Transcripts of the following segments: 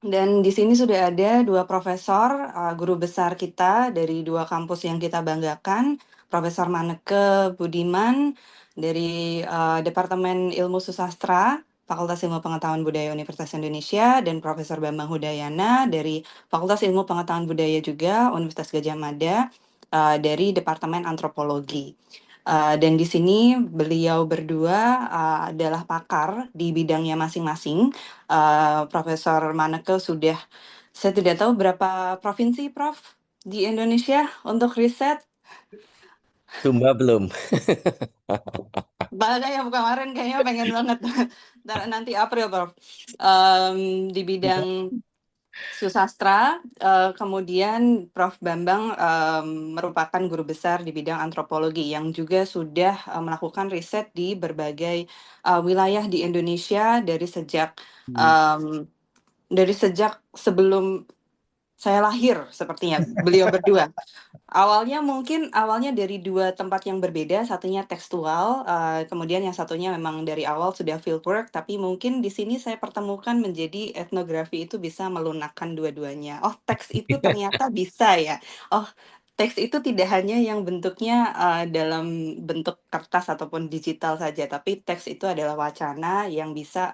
Dan di sini sudah ada dua profesor, guru besar kita dari dua kampus yang kita banggakan, Profesor Maneke Budiman dari Departemen Ilmu Susastra, Fakultas Ilmu Pengetahuan Budaya Universitas Indonesia, dan Profesor Bambang Hudayana dari Fakultas Ilmu Pengetahuan Budaya juga Universitas Gadjah Mada dari Departemen Antropologi. Dan di sini beliau berdua adalah pakar di bidangnya masing-masing. Profesor Maneke sudah, saya tidak tahu berapa provinsi, Prof, di Indonesia untuk riset. Sumba belum. Bahkan yang kemarin kayaknya pengen banget. Nanti April, Prof. Di bidang susastra, kemudian Prof. Bambang merupakan guru besar di bidang antropologi yang juga sudah melakukan riset di berbagai wilayah di Indonesia dari sejak sebelum saya lahir, sepertinya beliau berdua. Awalnya dari dua tempat yang berbeda, satunya tekstual, kemudian yang satunya memang dari awal sudah fieldwork, tapi mungkin di sini saya pertemukan menjadi etnografi itu bisa melunakkan dua-duanya. Oh, teks itu ternyata bisa ya. Oh, teks itu tidak hanya yang bentuknya dalam bentuk kertas ataupun digital saja, tapi teks itu adalah wacana yang bisa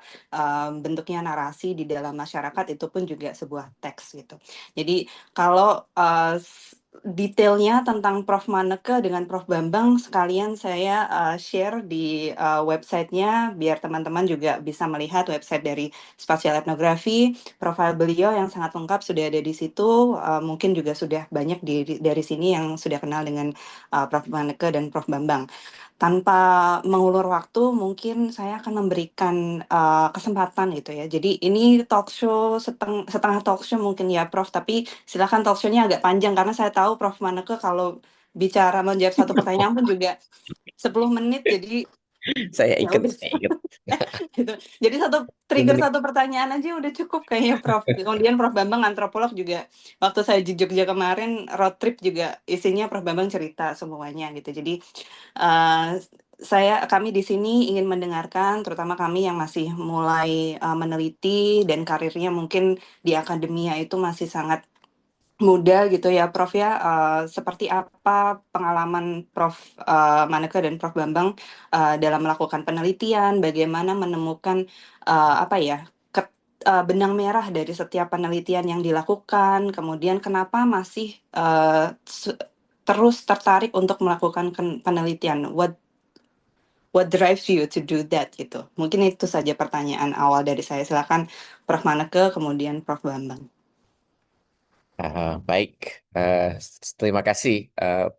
bentuknya narasi di dalam masyarakat, itu pun juga sebuah teks gitu. Jadi kalau detailnya tentang Prof. Maneke dengan Prof. Bambang sekalian saya share di websitenya biar teman-teman juga bisa melihat website dari Spasial Etnografi. Profil beliau yang sangat lengkap sudah ada di situ. Mungkin juga sudah banyak dari sini yang sudah kenal dengan Prof. Maneke dan Prof. Bambang. Tanpa mengulur waktu, mungkin saya akan memberikan kesempatan gitu ya. Jadi ini talk show setengah talk show mungkin ya, Prof. Tapi silakan talk show-nya agak panjang karena saya tahu Prof. Maneke kalau bicara menjawab satu pertanyaan pun juga 10 menit. Jadi Saya ya ikut, udah. saya ikut. Gitu. Jadi trigger 10 menit. satu pertanyaan aja udah cukup kayaknya, Prof. Kemudian Prof. Bambang antropolog juga, waktu saya di Jogja kemarin road trip juga isinya Prof. Bambang cerita semuanya gitu. Jadi eh, kami di sini ingin mendengarkan, terutama kami yang masih mulai meneliti dan karirnya mungkin di akademia itu masih sangat muda gitu ya, Prof ya. Seperti apa pengalaman Prof Maneke dan Prof Bambang dalam melakukan penelitian, bagaimana menemukan apa ya benang merah dari setiap penelitian yang dilakukan, kemudian kenapa masih terus tertarik untuk melakukan penelitian. What drives you to do that gitu. Mungkin itu saja pertanyaan awal dari saya. Silakan Prof Maneke, kemudian Prof Bambang. Baik, Eh, terima kasih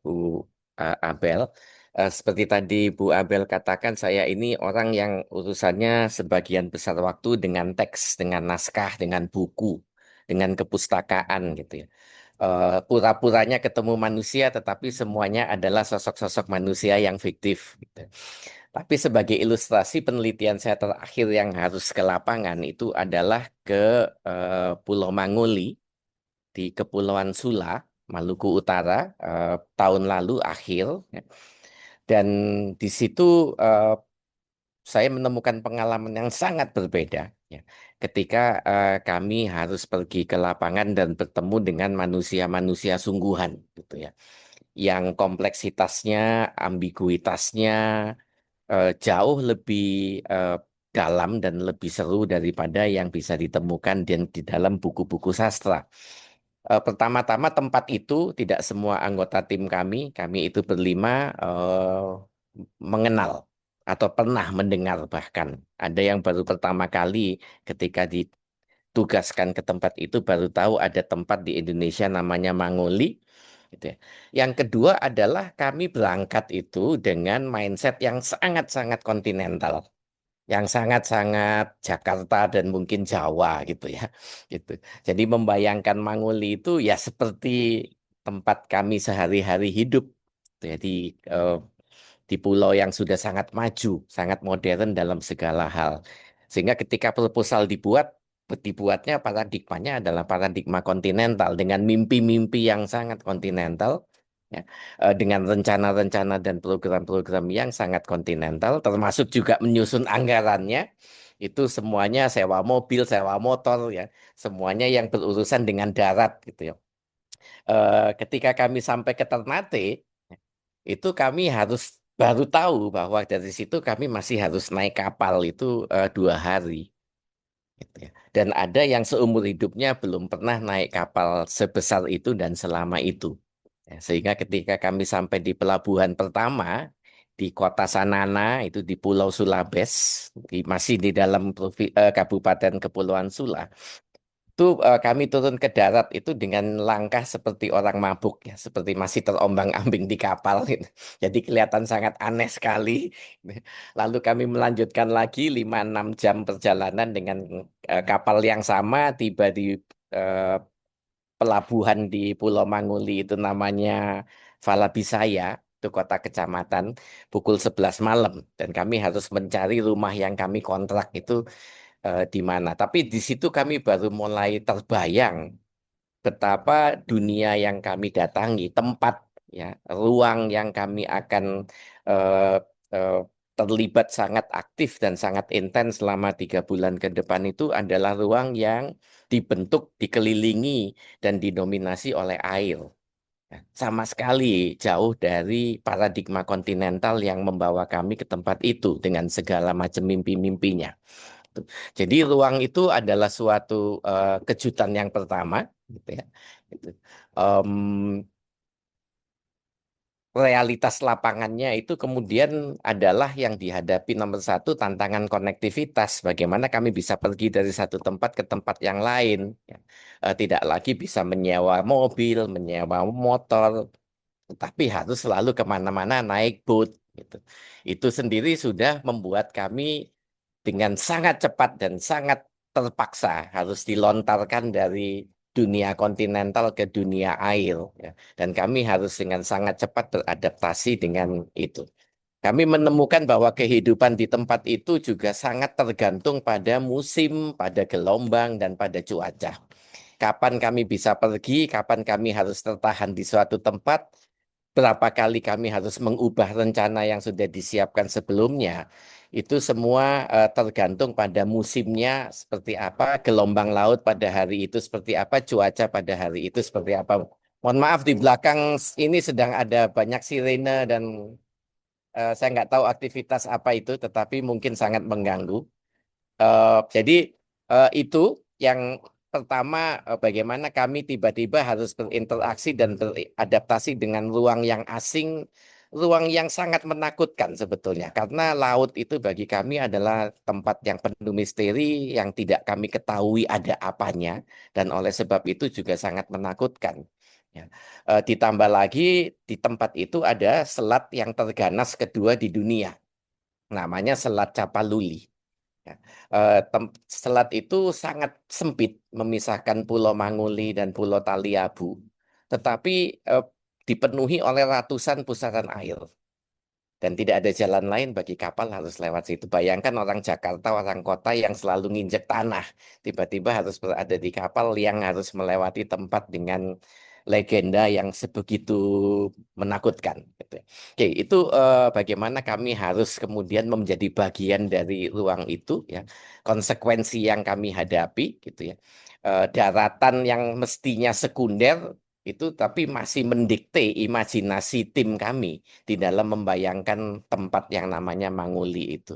Bu Abel. Seperti tadi Bu Abel katakan, saya ini orang yang urusannya sebagian besar waktu dengan teks, dengan naskah, dengan buku, dengan kepustakaan gitu ya. Pura-puranya ketemu manusia, tetapi semuanya adalah sosok-sosok manusia yang fiktif, gitu. Tapi sebagai ilustrasi penelitian saya terakhir yang harus ke lapangan itu adalah ke Pulau Mangoli di Kepulauan Sula, Maluku Utara, tahun lalu akhir. Ya. Dan di situ eh, saya menemukan pengalaman yang sangat berbeda. Ya. Ketika kami harus pergi ke lapangan dan bertemu dengan manusia-manusia sungguhan, gitu ya, yang kompleksitasnya, ambiguitasnya jauh lebih eh, dalam dan lebih seru daripada yang bisa ditemukan di dalam buku-buku sastra. Pertama-tama tempat itu tidak semua anggota tim kami itu berlima mengenal atau pernah mendengar bahkan. Ada yang baru pertama kali ketika ditugaskan ke tempat itu baru tahu ada tempat di Indonesia namanya Mangoli. Gitu ya. Yang kedua adalah kami berangkat itu dengan mindset yang sangat-sangat kontinental, yang sangat-sangat Jakarta dan mungkin Jawa gitu ya. Gitu. Jadi membayangkan Mangoli itu ya seperti tempat kami sehari-hari hidup. Jadi eh, di pulau yang sudah sangat maju, sangat modern dalam segala hal. Sehingga ketika proposal dibuatnya paradigmanya adalah paradigma kontinental dengan mimpi-mimpi yang sangat kontinental, ya, dengan rencana-rencana dan program-program yang sangat kontinental, termasuk juga menyusun anggarannya. Itu semuanya sewa mobil, sewa motor ya, semuanya yang berurusan dengan darat gitu ya. Ketika kami sampai ke Ternate, itu kami harus baru tahu bahwa dari situ kami masih harus naik kapal itu 2 hari. Gitu ya. Dan ada yang seumur hidupnya belum pernah naik kapal sebesar itu dan selama itu. Ya, sehingga ketika kami sampai di pelabuhan pertama di kota Sanana itu di Pulau Sulawes, masih di dalam Kabupaten Kepulauan Sula, itu kami turun ke darat itu dengan langkah seperti orang mabuk ya, seperti masih terombang-ambing di kapal gitu. Jadi kelihatan sangat aneh sekali. Lalu kami melanjutkan lagi 5-6 jam perjalanan dengan kapal yang sama tiba di eh, pelabuhan di Pulau Manguli itu namanya Valabisaya, itu kota kecamatan pukul 11 malam dan kami harus mencari rumah yang kami kontrak itu di mana. Tapi di situ kami baru mulai terbayang betapa dunia yang kami datangi, tempat ya, ruang yang kami akan eh, eh, terlibat sangat aktif dan sangat intens selama 3 bulan ke depan itu adalah ruang yang dibentuk, dikelilingi dan didominasi oleh air. Ya, sama sekali jauh dari paradigma kontinental yang membawa kami ke tempat itu dengan segala macam mimpi-mimpinya. Tuh. Jadi ruang itu adalah suatu kejutan yang pertama, gitu ya. Gitu. Em, Realitas lapangannya itu kemudian adalah yang dihadapi nomor satu tantangan konektivitas. Bagaimana kami bisa pergi dari satu tempat ke tempat yang lain, ya. Tidak lagi bisa menyewa mobil, menyewa motor, tetapi harus selalu kemana-mana naik boat. Gitu. Itu sendiri sudah membuat kami dengan sangat cepat dan sangat terpaksa harus dilontarkan dari dunia kontinental ke dunia air. Ya. Dan kami harus dengan sangat cepat beradaptasi dengan itu. Kami menemukan bahwa kehidupan di tempat itu juga sangat tergantung pada musim, pada gelombang, dan pada cuaca. Kapan kami bisa pergi, kapan kami harus tertahan di suatu tempat, berapa kali kami harus mengubah rencana yang sudah disiapkan sebelumnya. Itu semua tergantung pada musimnya seperti apa, gelombang laut pada hari itu seperti apa, cuaca pada hari itu seperti apa. Mohon maaf di belakang ini sedang ada banyak sirene dan saya nggak tahu aktivitas apa itu, tetapi mungkin sangat mengganggu. Jadi itu yang pertama, bagaimana kami tiba-tiba harus berinteraksi dan beradaptasi dengan ruang yang asing, ruang yang sangat menakutkan sebetulnya. Karena laut itu bagi kami adalah tempat yang penuh misteri, yang tidak kami ketahui ada apanya, dan oleh sebab itu juga sangat menakutkan. Ya. Ditambah lagi di tempat itu ada selat yang terganas kedua di dunia, namanya Selat Capaluli. Ya. Selat itu sangat sempit memisahkan Pulau Manguli dan Pulau Taliabu, tetapi eh, dipenuhi oleh ratusan pusaran air. Dan tidak ada jalan lain bagi kapal harus lewat situ. Bayangkan orang Jakarta, orang kota yang selalu nginjek tanah, tiba-tiba harus berada di kapal yang harus melewati tempat dengan legenda yang sebegitu menakutkan. Gitu ya. Oke, itu bagaimana kami harus kemudian menjadi bagian dari ruang itu, ya. Konsekuensi yang kami hadapi, gitu ya. Daratan yang mestinya sekunder itu tapi masih mendikte imajinasi tim kami di dalam membayangkan tempat yang namanya Manguli itu.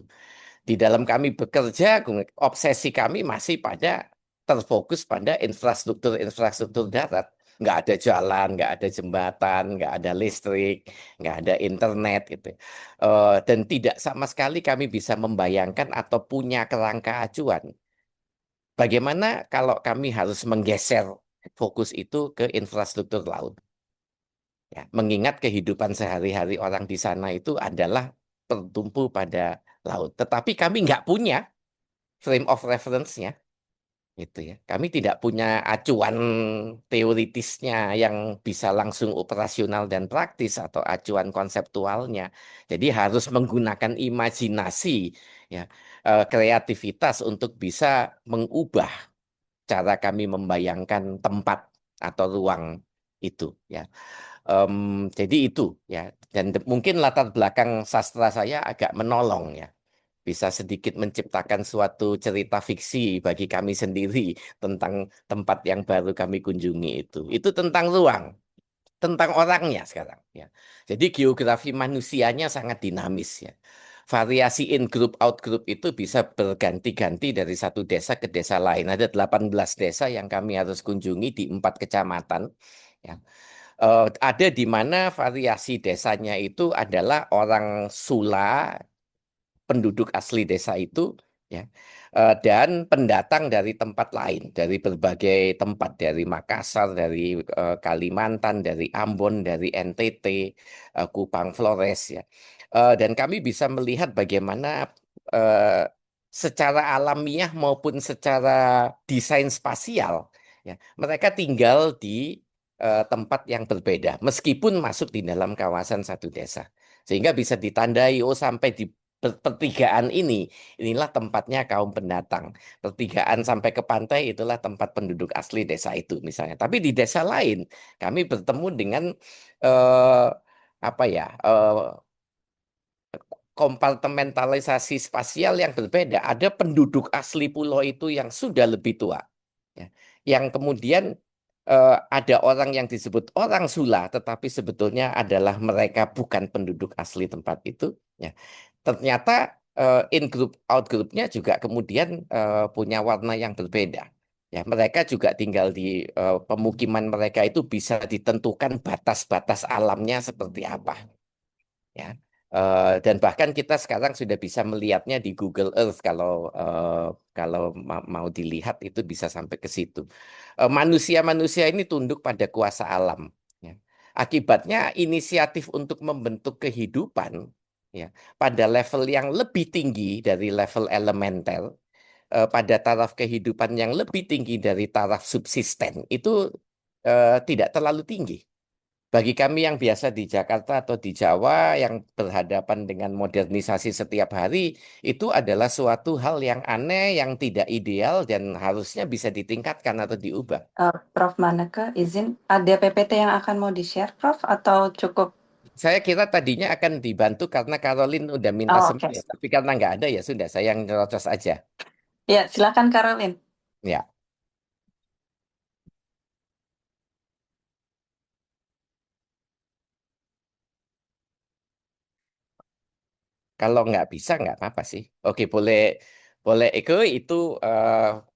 Di dalam kami bekerja, obsesi kami masih pada terfokus pada infrastruktur darat. Nggak ada jalan, nggak ada jembatan, nggak ada listrik, nggak ada internet gitu. Dan tidak sama sekali kami bisa membayangkan atau punya kerangka acuan. Bagaimana kalau kami harus menggeser fokus itu ke infrastruktur laut? Ya, mengingat kehidupan sehari-hari orang di sana itu adalah tertumpu pada laut. Tetapi kami nggak punya frame of reference-nya, gitu ya. Kami tidak punya acuan teoritisnya yang bisa langsung operasional dan praktis atau acuan konseptualnya. Jadi harus menggunakan imajinasi, ya, kreativitas untuk bisa mengubah cara kami membayangkan tempat atau ruang itu, ya. Em, jadi itu ya, dan mungkin latar belakang sastra saya agak menolong ya, bisa sedikit menciptakan suatu cerita fiksi bagi kami sendiri tentang tempat yang baru kami kunjungi itu. Itu tentang ruang, tentang orangnya sekarang ya. Jadi geografi manusianya sangat dinamis ya. Variasi in group out group itu bisa berganti-ganti dari satu desa ke desa lain. Ada 18 desa yang kami harus kunjungi di 4 kecamatan ya. Ada di mana variasi desanya itu adalah orang Sula, penduduk asli desa itu ya, dan pendatang dari tempat lain, dari berbagai tempat, dari Makassar, dari Kalimantan, dari Ambon, dari NTT, Kupang, Flores ya. Dan kami bisa melihat bagaimana eh, secara alamiah maupun secara desain spasial ya, mereka tinggal di tempat yang berbeda meskipun masuk di dalam kawasan satu desa. Sehingga bisa ditandai, oh sampai di pertigaan inilah tempatnya kaum pendatang. Pertigaan sampai ke pantai itulah tempat penduduk asli desa itu misalnya. Tapi di desa lain kami bertemu dengan eh, apa ya kompartementalisasi spasial yang berbeda. Ada penduduk asli pulau itu yang sudah lebih tua, ya. Yang kemudian ada orang yang disebut orang Sula, tetapi sebetulnya adalah mereka bukan penduduk asli tempat itu. Ya. Ternyata in group out groupnya juga kemudian punya warna yang berbeda. Ya, mereka juga tinggal di pemukiman mereka itu bisa ditentukan batas-batas alamnya seperti apa. Ya. Dan bahkan kita sekarang sudah bisa melihatnya di Google Earth kalau mau dilihat itu bisa sampai ke situ. Manusia-manusia ini tunduk pada kuasa alam. Ya. Akibatnya inisiatif untuk membentuk kehidupan ya pada level yang lebih tinggi dari level elementer, pada taraf kehidupan yang lebih tinggi dari taraf subsisten itu tidak terlalu tinggi. Bagi kami yang biasa di Jakarta atau di Jawa yang berhadapan dengan modernisasi setiap hari, itu adalah suatu hal yang aneh, yang tidak ideal, dan harusnya bisa ditingkatkan atau diubah. Prof. Maneke, izin, ada PPT yang akan mau di-share, Prof, atau cukup? Saya kira tadinya akan dibantu karena Caroline udah minta Oh, semua oke. ya, tapi karena nggak ada ya sudah, saya yang nyerocos aja. Ya, silakan Caroline. Ya, kalau nggak bisa nggak apa-apa sih. Oke, boleh, boleh Eko itu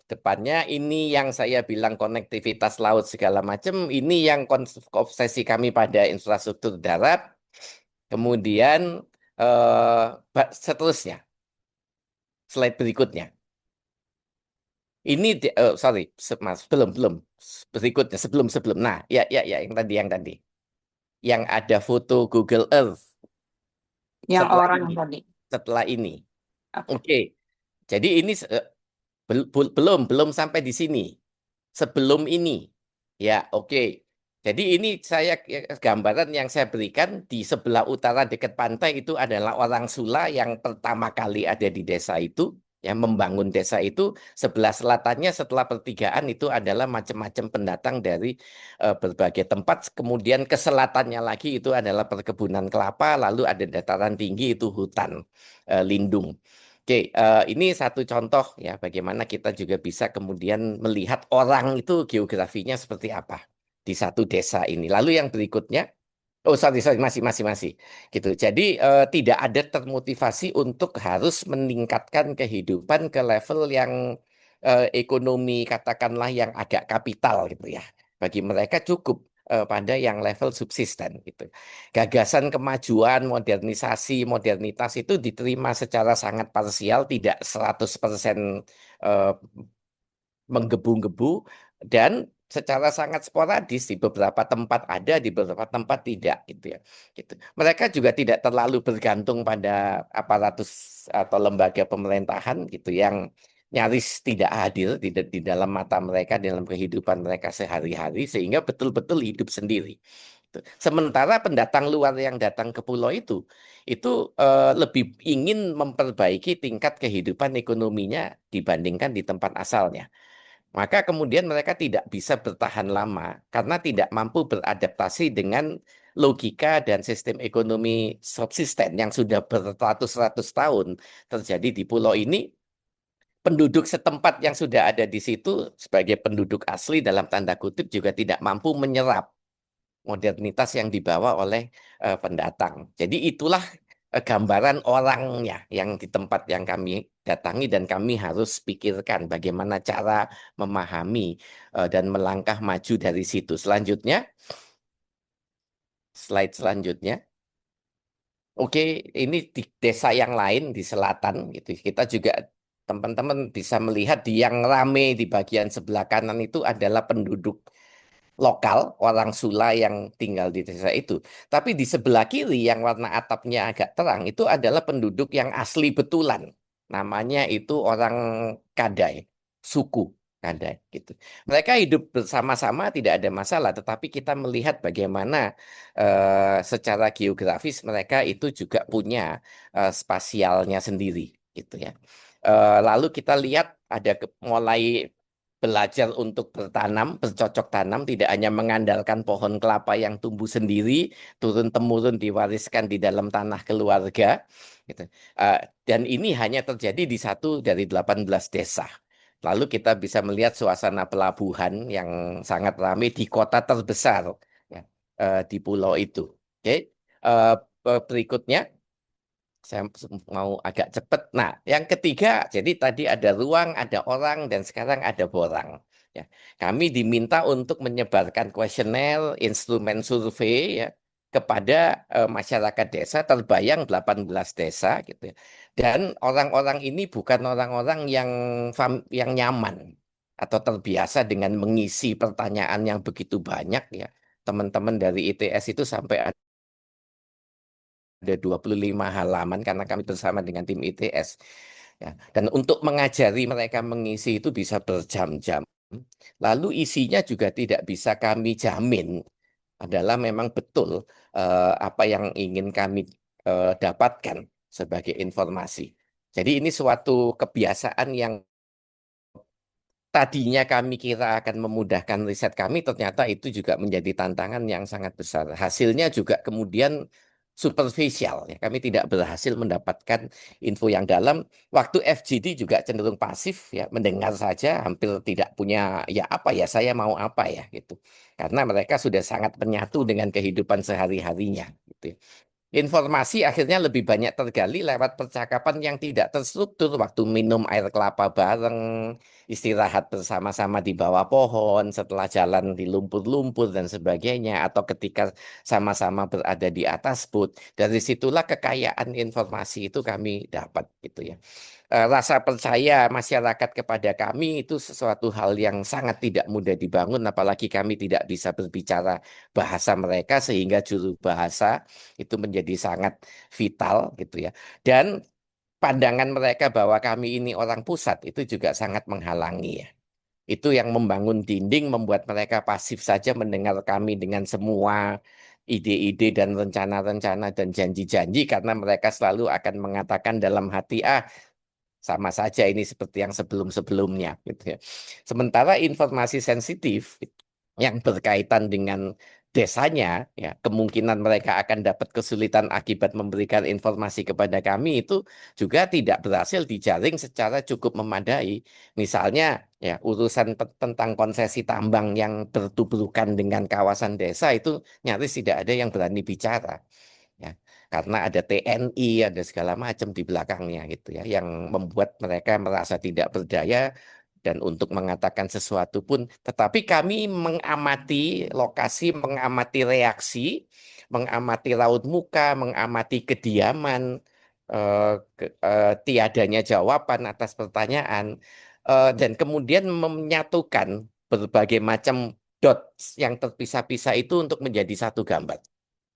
depannya ini yang saya bilang konektivitas laut segala macam, ini yang obsesi kami pada infrastruktur darat. Kemudian seterusnya, slide berikutnya. Ini sorry, mas, belum belum berikutnya sebelum sebelum. Nah, ya ya ya yang tadi, yang ada foto Google Earth Yang setelah orang ini, tadi. setelah ini. Oke. Oke, jadi ini belum belum sampai di sini. Sebelum ini, ya oke. Jadi ini saya gambaran yang saya berikan di sebelah utara dekat pantai itu adalah orang Sula yang pertama kali ada di desa itu, yang membangun desa itu. Sebelah selatannya setelah pertigaan itu adalah macam-macam pendatang dari berbagai tempat. Kemudian ke selatannya lagi itu adalah perkebunan kelapa, lalu ada dataran tinggi itu hutan lindung. Oke, ini satu contoh ya bagaimana kita juga bisa kemudian melihat orang itu geografinya seperti apa di satu desa ini. Lalu yang berikutnya, oh sorry sorry masih gitu. Jadi tidak ada termotivasi untuk harus meningkatkan kehidupan ke level yang ekonomi katakanlah yang agak kapital gitu ya. Bagi mereka cukup pada yang level subsisten gitu. Gagasan kemajuan, modernisasi, modernitas itu diterima secara sangat parsial, tidak 100% eh, menggebu-gebu dan secara sangat sporadis di beberapa tempat ada, di beberapa tempat tidak gitu ya. Gitu. Mereka juga tidak terlalu bergantung pada aparatus atau lembaga pemerintahan gitu yang nyaris tidak hadir di dalam mata mereka dalam kehidupan mereka sehari-hari sehingga betul-betul hidup sendiri. Gitu. Sementara pendatang luar yang datang ke pulau itu lebih ingin memperbaiki tingkat kehidupan ekonominya dibandingkan di tempat asalnya. Maka kemudian mereka tidak bisa bertahan lama karena tidak mampu beradaptasi dengan logika dan sistem ekonomi subsisten yang sudah beratus-ratus tahun terjadi di pulau ini. Penduduk setempat yang sudah ada di situ sebagai penduduk asli dalam tanda kutip juga tidak mampu menyerap modernitas yang dibawa oleh pendatang. Jadi itulah gambaran orangnya yang di tempat yang kami datangi dan kami harus pikirkan bagaimana cara memahami dan melangkah maju dari situ. Selanjutnya, slide selanjutnya. Oke, ini di desa yang lain di selatan gitu. Kita juga teman-teman bisa melihat di yang rame di bagian sebelah kanan itu adalah penduduk lokal, orang Sula yang tinggal di desa itu. Tapi di sebelah kiri yang warna atapnya agak terang itu adalah penduduk yang asli betulan. Namanya itu orang Kadai, suku Kadai gitu. Mereka hidup bersama-sama tidak ada masalah, tetapi kita melihat bagaimana secara geografis mereka itu juga punya spasialnya sendiri gitu ya. Lalu kita lihat ada mulai belajar untuk bertanam, bercocok tanam, tidak hanya mengandalkan pohon kelapa yang tumbuh sendiri, turun-temurun diwariskan di dalam tanah keluarga. Gitu. Eh, dan ini hanya terjadi di satu dari 18 desa. Lalu kita bisa melihat suasana pelabuhan yang sangat ramai di kota terbesar ya, di pulau itu. Oke, Eh, berikutnya. Saya mau agak cepat. Nah, yang ketiga, jadi tadi ada ruang, ada orang, dan sekarang ada borang. Ya, kami diminta untuk menyebarkan kuesioner, instrumen survei ya, kepada masyarakat desa, terbayang 18 desa gitu ya. Dan orang-orang ini bukan orang-orang yang nyaman atau terbiasa dengan mengisi pertanyaan yang begitu banyak ya. Teman-teman dari ITS itu sampai ada 25 halaman karena kami bersama dengan tim ITS. Ya. Dan untuk mengajari mereka mengisi itu bisa berjam-jam. Lalu isinya juga tidak bisa kami jamin adalah memang betul apa yang ingin kami dapatkan sebagai informasi. Jadi ini suatu kebiasaan yang tadinya kami kira akan memudahkan riset kami, ternyata itu juga menjadi tantangan yang sangat besar. Hasilnya juga kemudian superficial. Ya. Kami tidak berhasil mendapatkan info yang dalam. Waktu FGD juga cenderung pasif, ya, mendengar saja, hampir tidak punya ya apa ya saya mau apa ya gitu. Karena mereka sudah sangat menyatu dengan kehidupan sehari-harinya. Gitu ya. Informasi akhirnya lebih banyak tergali lewat percakapan yang tidak terstruktur waktu minum air kelapa bareng, istirahat bersama-sama di bawah pohon, setelah jalan di lumpur-lumpur dan sebagainya, atau ketika sama-sama berada di atas boot. Dari situlah kekayaan informasi itu kami dapat gitu ya. Rasa percaya masyarakat kepada kami itu sesuatu hal yang sangat tidak mudah dibangun, apalagi kami tidak bisa berbicara bahasa mereka sehingga juru bahasa itu menjadi sangat vital gitu ya. Dan pandangan mereka bahwa kami ini orang pusat itu juga sangat menghalangi ya. Itu yang membangun dinding membuat mereka pasif saja mendengar kami dengan semua ide-ide dan rencana-rencana dan janji-janji karena mereka selalu akan mengatakan dalam hati, ah sama saja ini seperti yang sebelum-sebelumnya gitu ya. Sementara informasi sensitif yang berkaitan dengan desanya, ya kemungkinan mereka akan dapat kesulitan akibat memberikan informasi kepada kami itu juga tidak berhasil dijaring secara cukup memadai. Misalnya, ya urusan tentang konsesi tambang yang bertubrukan dengan kawasan desa itu nyaris tidak ada yang berani bicara ya karena ada TNI ada segala macam di belakangnya gitu ya yang membuat mereka merasa tidak berdaya dan untuk mengatakan sesuatu pun tetapi kami mengamati lokasi mengamati reaksi mengamati raut muka mengamati kediaman tiadanya jawaban atas pertanyaan dan kemudian menyatukan berbagai macam dots yang terpisah-pisah itu untuk menjadi satu gambar.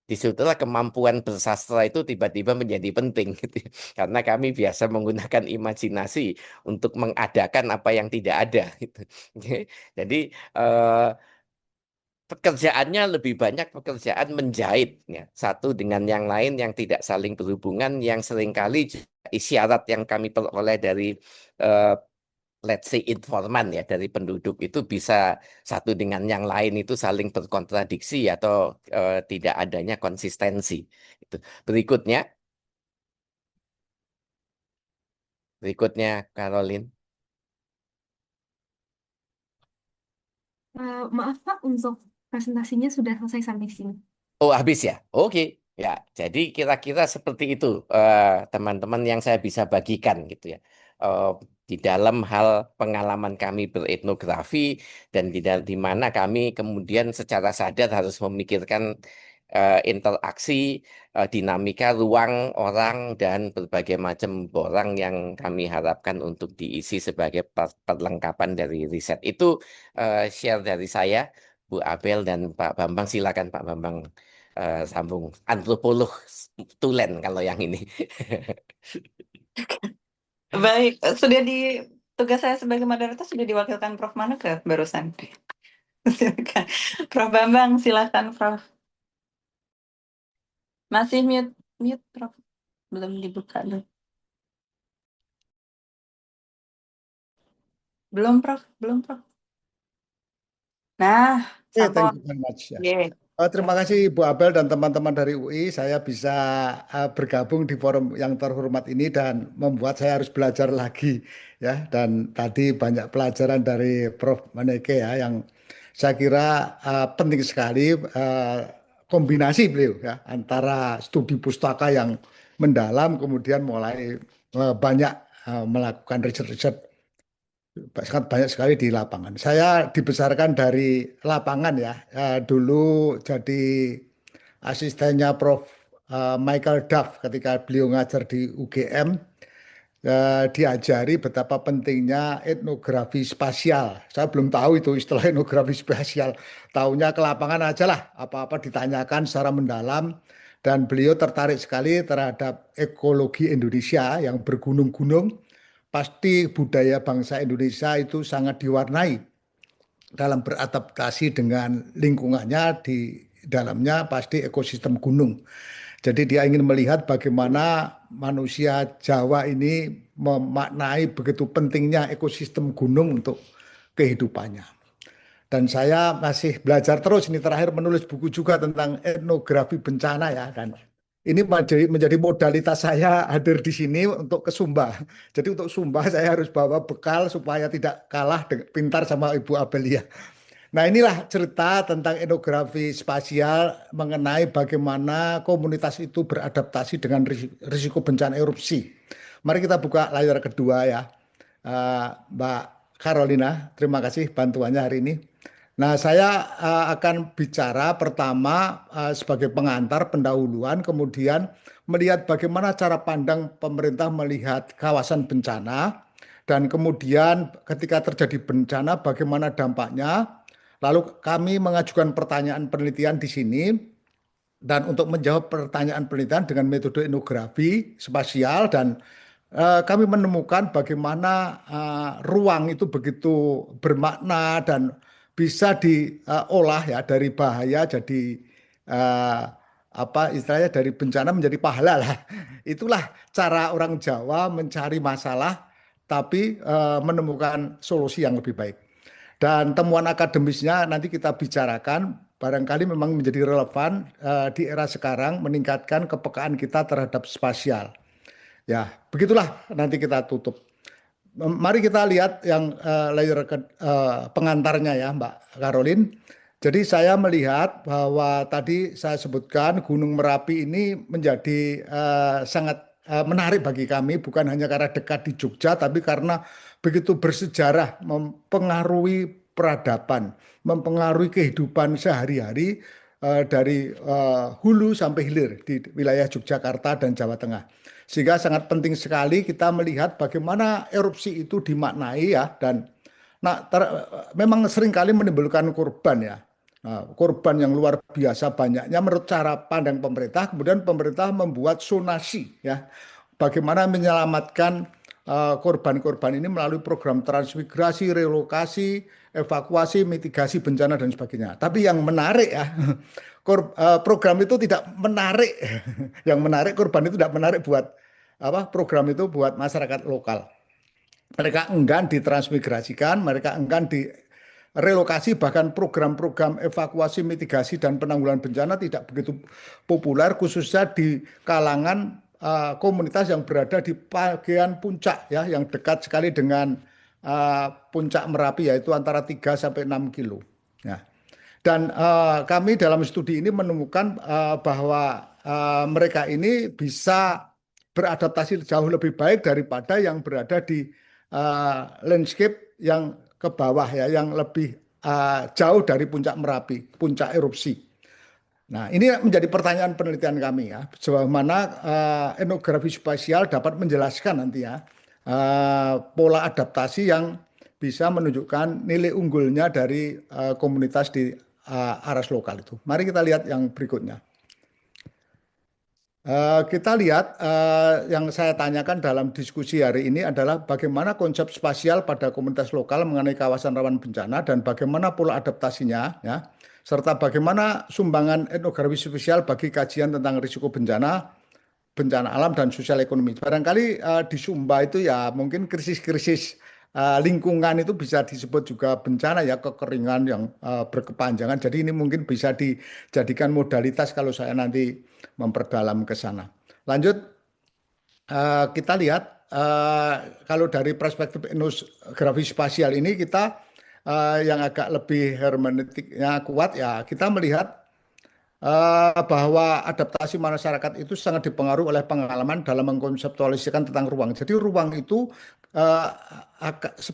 Disitulah kemampuan bersastra itu tiba-tiba menjadi penting gitu ya. Karena kami biasa menggunakan imajinasi untuk mengadakan apa yang tidak ada gitu. Jadi eh, pekerjaannya lebih banyak pekerjaan menjahit ya. Satu dengan yang lain yang tidak saling berhubungan yang seringkali isyarat yang kami peroleh dari eh, let's say informan ya dari penduduk itu bisa satu dengan yang lain itu saling berkontradiksi atau tidak adanya konsistensi. Itu. Berikutnya, berikutnya Caroline. Maaf Pak, untuk presentasinya sudah selesai sampai sini. Oh, habis ya? Oke. Ya, jadi kira-kira seperti itu teman-teman yang saya bisa bagikan gitu ya. Eh, di dalam hal pengalaman kami beretnografi dan di mana kami kemudian secara sadar harus memikirkan interaksi, dinamika ruang orang dan berbagai macam borang yang kami harapkan untuk diisi sebagai perlengkapan dari riset. Itu share dari saya. Bu Abel dan Pak Bambang, silakan Pak Bambang sambung. Antropolog tulen kalau yang ini. Baik, sudah di tugas saya sebagai moderator sudah diwakilkan Prof. Maneke barusan. Silakan. Prof. Bambang, silakan Prof. Masih mute, mute Prof. Belum dibuka dulu. Belum Prof, belum Prof. Nah, Oke, thank sampun. you very much ya. Oke. Terima kasih Bu Abel dan teman-teman dari UI. Saya bisa bergabung di forum yang terhormat ini dan membuat saya harus belajar lagi ya. Dan tadi banyak pelajaran dari Prof. Maneke ya yang saya kira penting sekali kombinasi beliau ya antara studi pustaka yang mendalam kemudian mulai banyak melakukan riset-riset sangat banyak sekali di lapangan. Saya dibesarkan dari lapangan ya. Dulu jadi asistennya Prof. Michael Duff ketika beliau ngajar di UGM. Diajari betapa pentingnya etnografi spasial. Saya belum tahu itu istilah etnografi spasial. Taunya ke lapangan aja lah. Apa-apa ditanyakan secara mendalam. Dan beliau tertarik sekali terhadap ekologi Indonesia yang bergunung-gunung. Pasti budaya bangsa Indonesia itu sangat diwarnai dalam beradaptasi dengan lingkungannya di dalamnya pasti ekosistem gunung. Jadi dia ingin melihat bagaimana manusia Jawa ini memaknai begitu pentingnya ekosistem gunung untuk kehidupannya. Dan saya masih belajar terus ini terakhir menulis buku juga tentang etnografi bencana ya dan ini menjadi modalitas saya hadir di sini untuk ke Sumba. Jadi untuk Sumba saya harus bawa bekal supaya tidak kalah pintar sama Ibu Abelia. Nah inilah cerita tentang etnografi spasial mengenai bagaimana komunitas itu beradaptasi dengan risiko bencana erupsi. Mari kita buka layar kedua ya. Mbak Carolina, terima kasih bantuannya hari ini. Nah, saya akan bicara pertama sebagai pengantar pendahuluan, kemudian melihat bagaimana cara pandang pemerintah melihat kawasan bencana, dan kemudian ketika terjadi bencana bagaimana dampaknya. Lalu kami mengajukan pertanyaan penelitian di sini dan untuk menjawab pertanyaan penelitian dengan metode etnografi spasial dan kami menemukan bagaimana ruang itu begitu bermakna dan bisa diolah ya dari bahaya jadi eh, apa istilahnya dari bencana menjadi pahala lah. Itulah cara orang Jawa mencari masalah tapi menemukan solusi yang lebih baik. Dan temuan akademisnya nanti kita bicarakan barangkali memang menjadi relevan di era sekarang meningkatkan kepekaan kita terhadap spasial. Ya, begitulah nanti kita tutup. Mari kita lihat yang pengantarnya ya, Mbak Karolin. Jadi saya melihat bahwa tadi saya sebutkan Gunung Merapi ini menjadi sangat menarik bagi kami, bukan hanya karena dekat di Jogja, tapi karena begitu bersejarah, mempengaruhi peradaban, mempengaruhi kehidupan sehari-hari dari hulu sampai hilir di wilayah Yogyakarta dan Jawa Tengah. Sehingga sangat penting sekali kita melihat bagaimana erupsi itu dimaknai ya dan memang seringkali menimbulkan korban ya. Nah, korban yang luar biasa banyaknya menurut cara pandang pemerintah, kemudian pemerintah membuat zonasi ya. Bagaimana menyelamatkan korban-korban ini melalui program transmigrasi, relokasi, evakuasi, mitigasi bencana dan sebagainya. Tapi yang menarik ya, program itu tidak menarik. Yang menarik korban itu tidak menarik buat apa program itu buat masyarakat lokal. Mereka enggan ditransmigrasikan, mereka enggan direlokasi, bahkan program-program evakuasi, mitigasi, dan penanggulangan bencana tidak begitu populer, khususnya di kalangan komunitas yang berada di bagian puncak, ya, yang dekat sekali dengan puncak Merapi, yaitu antara 3 sampai 6 kilo. Ya. Dan kami dalam studi ini menemukan bahwa mereka ini bisa beradaptasi jauh lebih baik daripada yang berada di landscape yang ke bawah, ya, yang lebih jauh dari puncak Merapi, puncak erupsi. Nah, ini menjadi pertanyaan penelitian kami, ya, sejauh mana etnografi spasial dapat menjelaskan nanti, ya, pola adaptasi yang bisa menunjukkan nilai unggulnya dari komunitas di aras lokal itu. Mari kita lihat yang berikutnya. Kita lihat yang saya tanyakan dalam diskusi hari ini adalah bagaimana konsep spasial pada komunitas lokal mengenai kawasan rawan bencana dan bagaimana pola adaptasinya, ya, serta bagaimana sumbangan etnografi spasial bagi kajian tentang risiko bencana, bencana alam dan sosial ekonomi. Barangkali di Sumba itu, ya, mungkin krisis-krisis lingkungan itu bisa disebut juga bencana, ya, kekeringan yang berkepanjangan. Jadi ini mungkin bisa dijadikan modalitas kalau saya nanti memperdalam ke sana. Lanjut, kita lihat kalau dari perspektif etnografi spasial ini kita yang agak lebih hermeneutiknya kuat, ya, kita melihat bahwa adaptasi masyarakat itu sangat dipengaruhi oleh pengalaman dalam mengkonseptualisasikan tentang ruang. Jadi ruang itu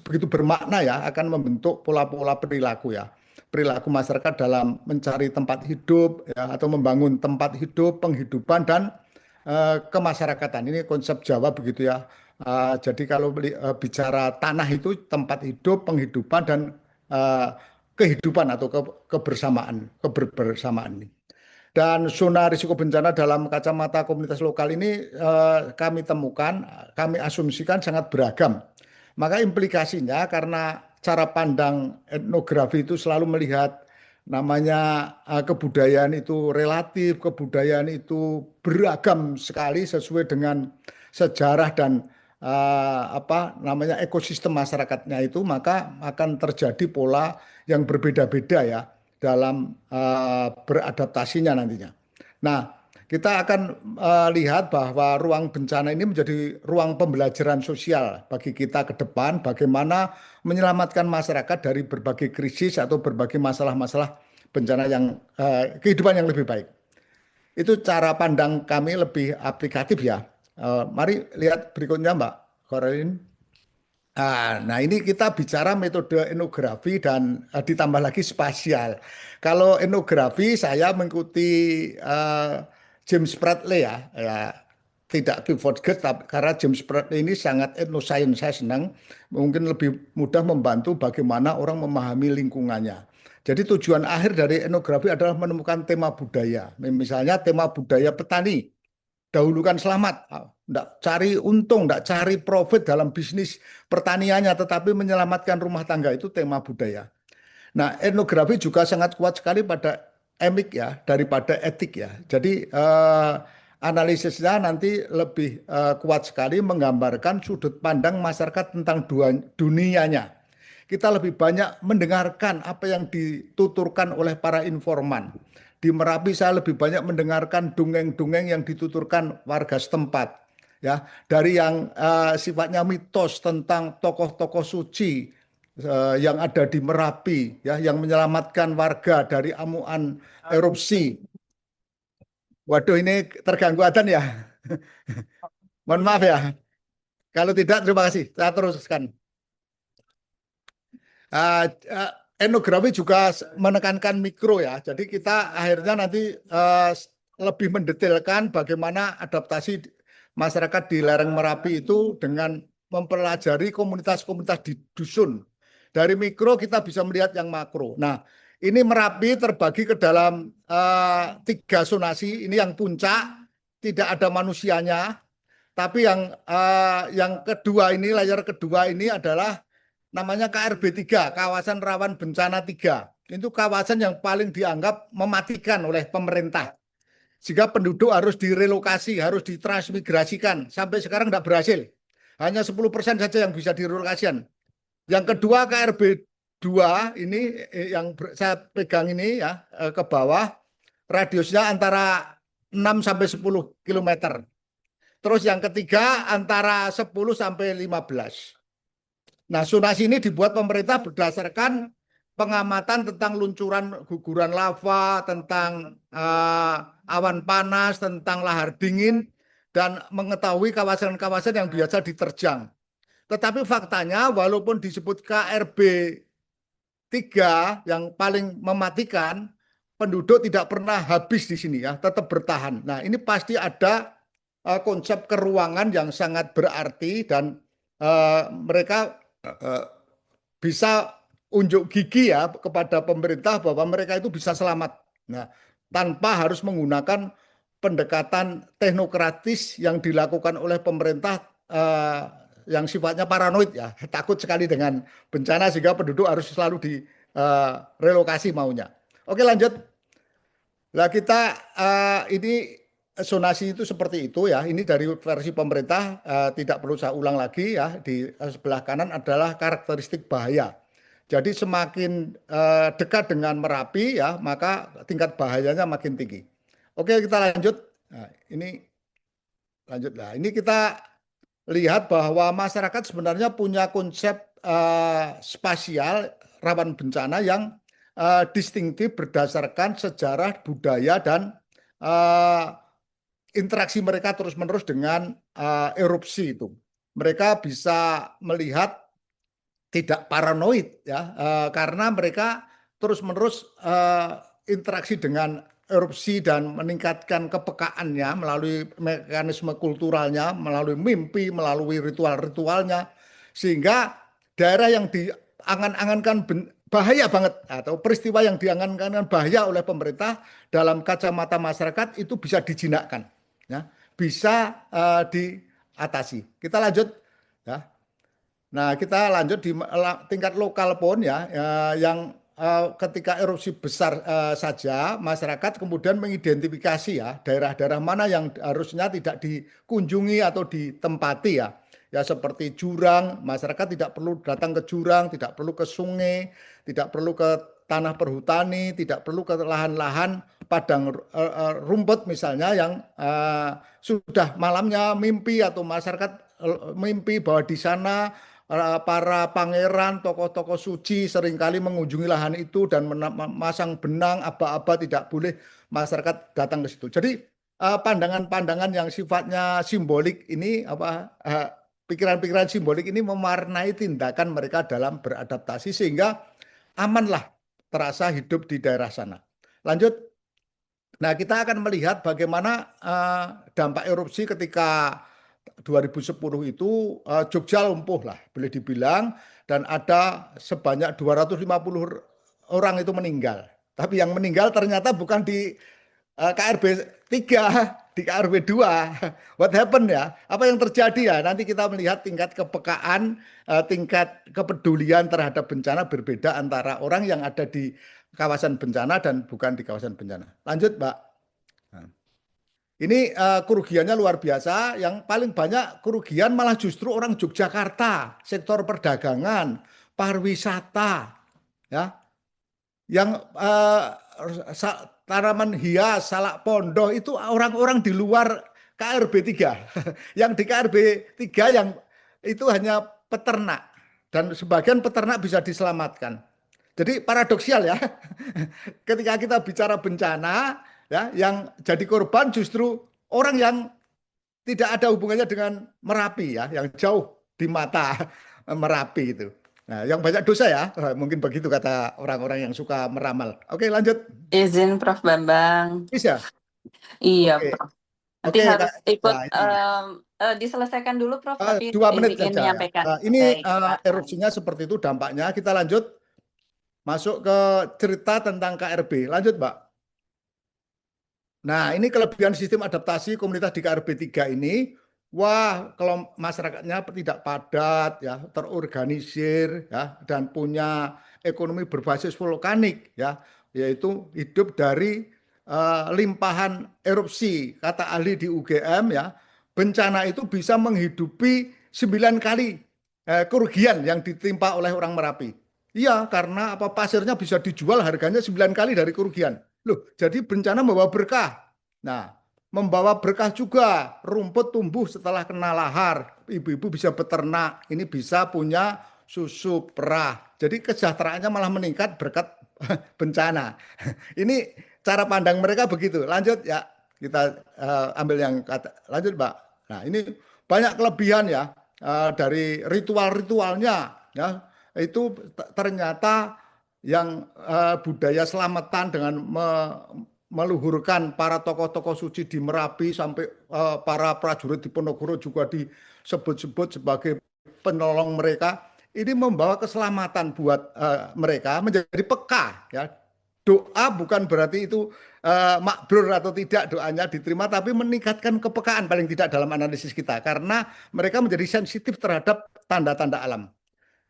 begitu bermakna, ya, akan membentuk pola-pola perilaku, ya, perilaku masyarakat dalam mencari tempat hidup, ya, atau membangun tempat hidup, penghidupan dan kemasyarakatan. Ini konsep Jawa begitu, ya. Jadi kalau bicara tanah itu tempat hidup, penghidupan dan kehidupan atau kebersamaan. Dan zona risiko bencana dalam kacamata komunitas lokal ini kami temukan, kami asumsikan sangat beragam. Maka implikasinya karena cara pandang etnografi itu selalu melihat namanya kebudayaan itu relatif, kebudayaan itu beragam sekali sesuai dengan sejarah dan apa namanya ekosistem masyarakatnya itu, maka akan terjadi pola yang berbeda-beda, ya, dalam beradaptasinya nantinya. Nah, kita akan lihat bahwa ruang bencana ini menjadi ruang pembelajaran sosial bagi kita ke depan, bagaimana menyelamatkan masyarakat dari berbagai krisis atau berbagai masalah-masalah bencana yang kehidupan yang lebih baik. Itu cara pandang kami lebih aplikatif, ya. Mari lihat berikutnya, Mbak Korelin. Nah, ini kita bicara metode etnografi dan ditambah lagi spasial. Kalau etnografi saya mengikuti James Bradley, ya, tidak Clifford Geertz, karena James Bradley ini sangat etnoscience, saya senang, mungkin lebih mudah membantu bagaimana orang memahami lingkungannya. Jadi tujuan akhir dari etnografi adalah menemukan tema budaya. Misalnya tema budaya petani. Dahulukan selamat, tidak cari untung, tidak cari profit dalam bisnis pertaniannya, tetapi menyelamatkan rumah tangga, itu tema budaya. Nah, etnografi juga sangat kuat sekali pada emik, ya, daripada etik, ya. Jadi analisisnya nanti lebih kuat sekali menggambarkan sudut pandang masyarakat tentang dunianya. Kita lebih banyak mendengarkan apa yang dituturkan oleh para informan. Di Merapi saya lebih banyak mendengarkan dongeng-dongeng yang dituturkan warga setempat, ya, dari yang sifatnya mitos tentang tokoh-tokoh suci yang ada di Merapi, ya, yang menyelamatkan warga dari amuan erupsi. Waduh, ini terganggu adzan, ya. Mohon maaf, ya. Kalau tidak, terima kasih. Saya teruskan. Etnografi juga menekankan mikro, ya. Jadi kita akhirnya nanti lebih mendetailkan bagaimana adaptasi masyarakat di lereng Merapi itu dengan mempelajari komunitas-komunitas di dusun. Dari mikro kita bisa melihat yang makro. Nah, ini Merapi terbagi ke dalam 3 zonasi. Ini yang puncak, tidak ada manusianya. Tapi yang kedua ini, layar kedua ini adalah namanya KRB 3, kawasan rawan bencana 3. Itu kawasan yang paling dianggap mematikan oleh pemerintah. Sehingga penduduk harus direlokasi, harus ditransmigrasikan. Sampai sekarang tidak berhasil. Hanya 10% saja yang bisa direlokasikan. Yang kedua KRB 2 ini yang saya pegang ini ya ke bawah, radiusnya antara 6 sampai 10 km. Terus yang ketiga antara 10 sampai 15. Nah, zonasi ini dibuat pemerintah berdasarkan pengamatan tentang luncuran guguran lava, tentang awan panas, tentang lahar dingin, dan mengetahui kawasan-kawasan yang biasa diterjang. Tetapi faktanya walaupun disebut KRB 3 yang paling mematikan, penduduk tidak pernah habis di sini ya, tetap bertahan. Nah, ini pasti ada konsep keruangan yang sangat berarti dan mereka bisa unjuk gigi ya kepada pemerintah bahwa mereka itu bisa selamat. Nah, tanpa harus menggunakan pendekatan teknokratis yang dilakukan oleh pemerintah yang sifatnya paranoid ya, takut sekali dengan bencana sehingga penduduk harus selalu direlokasi maunya. Oke, lanjut. Lah kita ini zonasi itu seperti itu ya. Ini dari versi pemerintah, tidak perlu saya ulang lagi ya. Di sebelah kanan adalah karakteristik bahaya. Jadi semakin dekat dengan Merapi ya, maka tingkat bahayanya makin tinggi. Oke, kita lanjut. Nah, ini lanjut. Nah, ini kita lihat bahwa masyarakat sebenarnya punya konsep spasial rawan bencana yang distintif berdasarkan sejarah, budaya, dan interaksi mereka terus-menerus dengan erupsi itu. Mereka bisa melihat tidak paranoid ya, karena mereka terus-menerus interaksi dengan erupsi dan meningkatkan kepekaannya melalui mekanisme kulturalnya, melalui mimpi, melalui ritual-ritualnya, sehingga daerah yang diangan-angankan bahaya banget atau peristiwa yang diangan-angan bahaya oleh pemerintah dalam kacamata masyarakat itu bisa dijinakkan, ya, bisa diatasi. Kita lanjut, ya. Nah, kita lanjut di tingkat lokal pun ya, yang ketika erupsi besar saja, masyarakat kemudian mengidentifikasi ya daerah-daerah mana yang harusnya tidak dikunjungi atau ditempati ya. Ya seperti jurang, masyarakat tidak perlu datang ke jurang, tidak perlu ke sungai, tidak perlu ke tanah perhutani, tidak perlu ke lahan-lahan padang rumput misalnya yang sudah malamnya mimpi atau masyarakat mimpi bahwa di sana para pangeran, tokoh-tokoh suci seringkali mengunjungi lahan itu dan memasang benang, aba-aba, tidak boleh masyarakat datang ke situ. Jadi pandangan-pandangan yang sifatnya simbolik ini pikiran-pikiran simbolik ini mewarnai tindakan mereka dalam beradaptasi sehingga amanlah terasa hidup di daerah sana. Lanjut. Nah, kita akan melihat bagaimana dampak erupsi ketika 2010 itu Jogja lumpuh lah, boleh dibilang, dan ada sebanyak 250 orang itu meninggal. Tapi yang meninggal ternyata bukan di KRB 3, di KRB 2. What happened ya? Apa yang terjadi ya? Nanti kita melihat tingkat kepekaan, tingkat kepedulian terhadap bencana berbeda antara orang yang ada di kawasan bencana dan bukan di kawasan bencana. Lanjut, Mbak. Nah, ini kerugiannya luar biasa. Yang paling banyak kerugian malah justru orang Yogyakarta, sektor perdagangan, pariwisata, ya, yang tanaman hias, salak pondok itu orang-orang di luar KRB 3. Yang di KRB 3 yang itu hanya peternak dan sebagian peternak bisa diselamatkan. Jadi paradoksial ya. Ketika kita bicara bencana ya, yang jadi korban justru orang yang tidak ada hubungannya dengan Merapi ya, yang jauh di mata Merapi itu. Nah, yang banyak dosa ya, mungkin begitu kata orang-orang yang suka meramal. Oke, lanjut. Izin Prof. Bambang. Bisa? Iya, Oke. Prof. Nanti Oke, harus ikut nah, ini. diselesaikan dulu, Prof. Tapi 2 menit ingin saja ya. menyampaikan. Ini Baik, silakan. erupsinya seperti itu dampaknya. Kita lanjut masuk ke cerita tentang KRB. Lanjut, Mbak. Nah, ini kelebihan sistem adaptasi komunitas di KRB 3 ini. Wah, kalau masyarakatnya tidak padat, ya, terorganisir, ya, dan punya ekonomi berbasis vulkanik, ya, yaitu hidup dari limpahan erupsi. Kata ahli di UGM, ya, bencana itu bisa menghidupi 9 kali kerugian yang ditimpa oleh orang Merapi. Iya, karena apa pasirnya bisa dijual harganya 9 kali dari kerugian. Loh, jadi bencana membawa berkah. Nah, membawa berkah juga. Rumput tumbuh setelah kena lahar. Ibu-ibu bisa beternak. Ini bisa punya susu perah. Jadi kesejahteraannya malah meningkat berkat bencana. Ini cara pandang mereka begitu. Lanjut ya, kita ambil yang kata. Lanjut, Mbak. Nah, ini banyak kelebihan ya dari ritual-ritualnya ya. Itu ternyata yang budaya selamatan dengan meluhurkan para tokoh-tokoh suci di Merapi sampai para prajurit di Ponorogo juga disebut-sebut sebagai penolong mereka. Ini membawa keselamatan buat mereka menjadi peka ya. Doa bukan berarti itu makbrur atau tidak doanya diterima, tapi meningkatkan kepekaan paling tidak dalam analisis kita karena mereka menjadi sensitif terhadap tanda-tanda alam.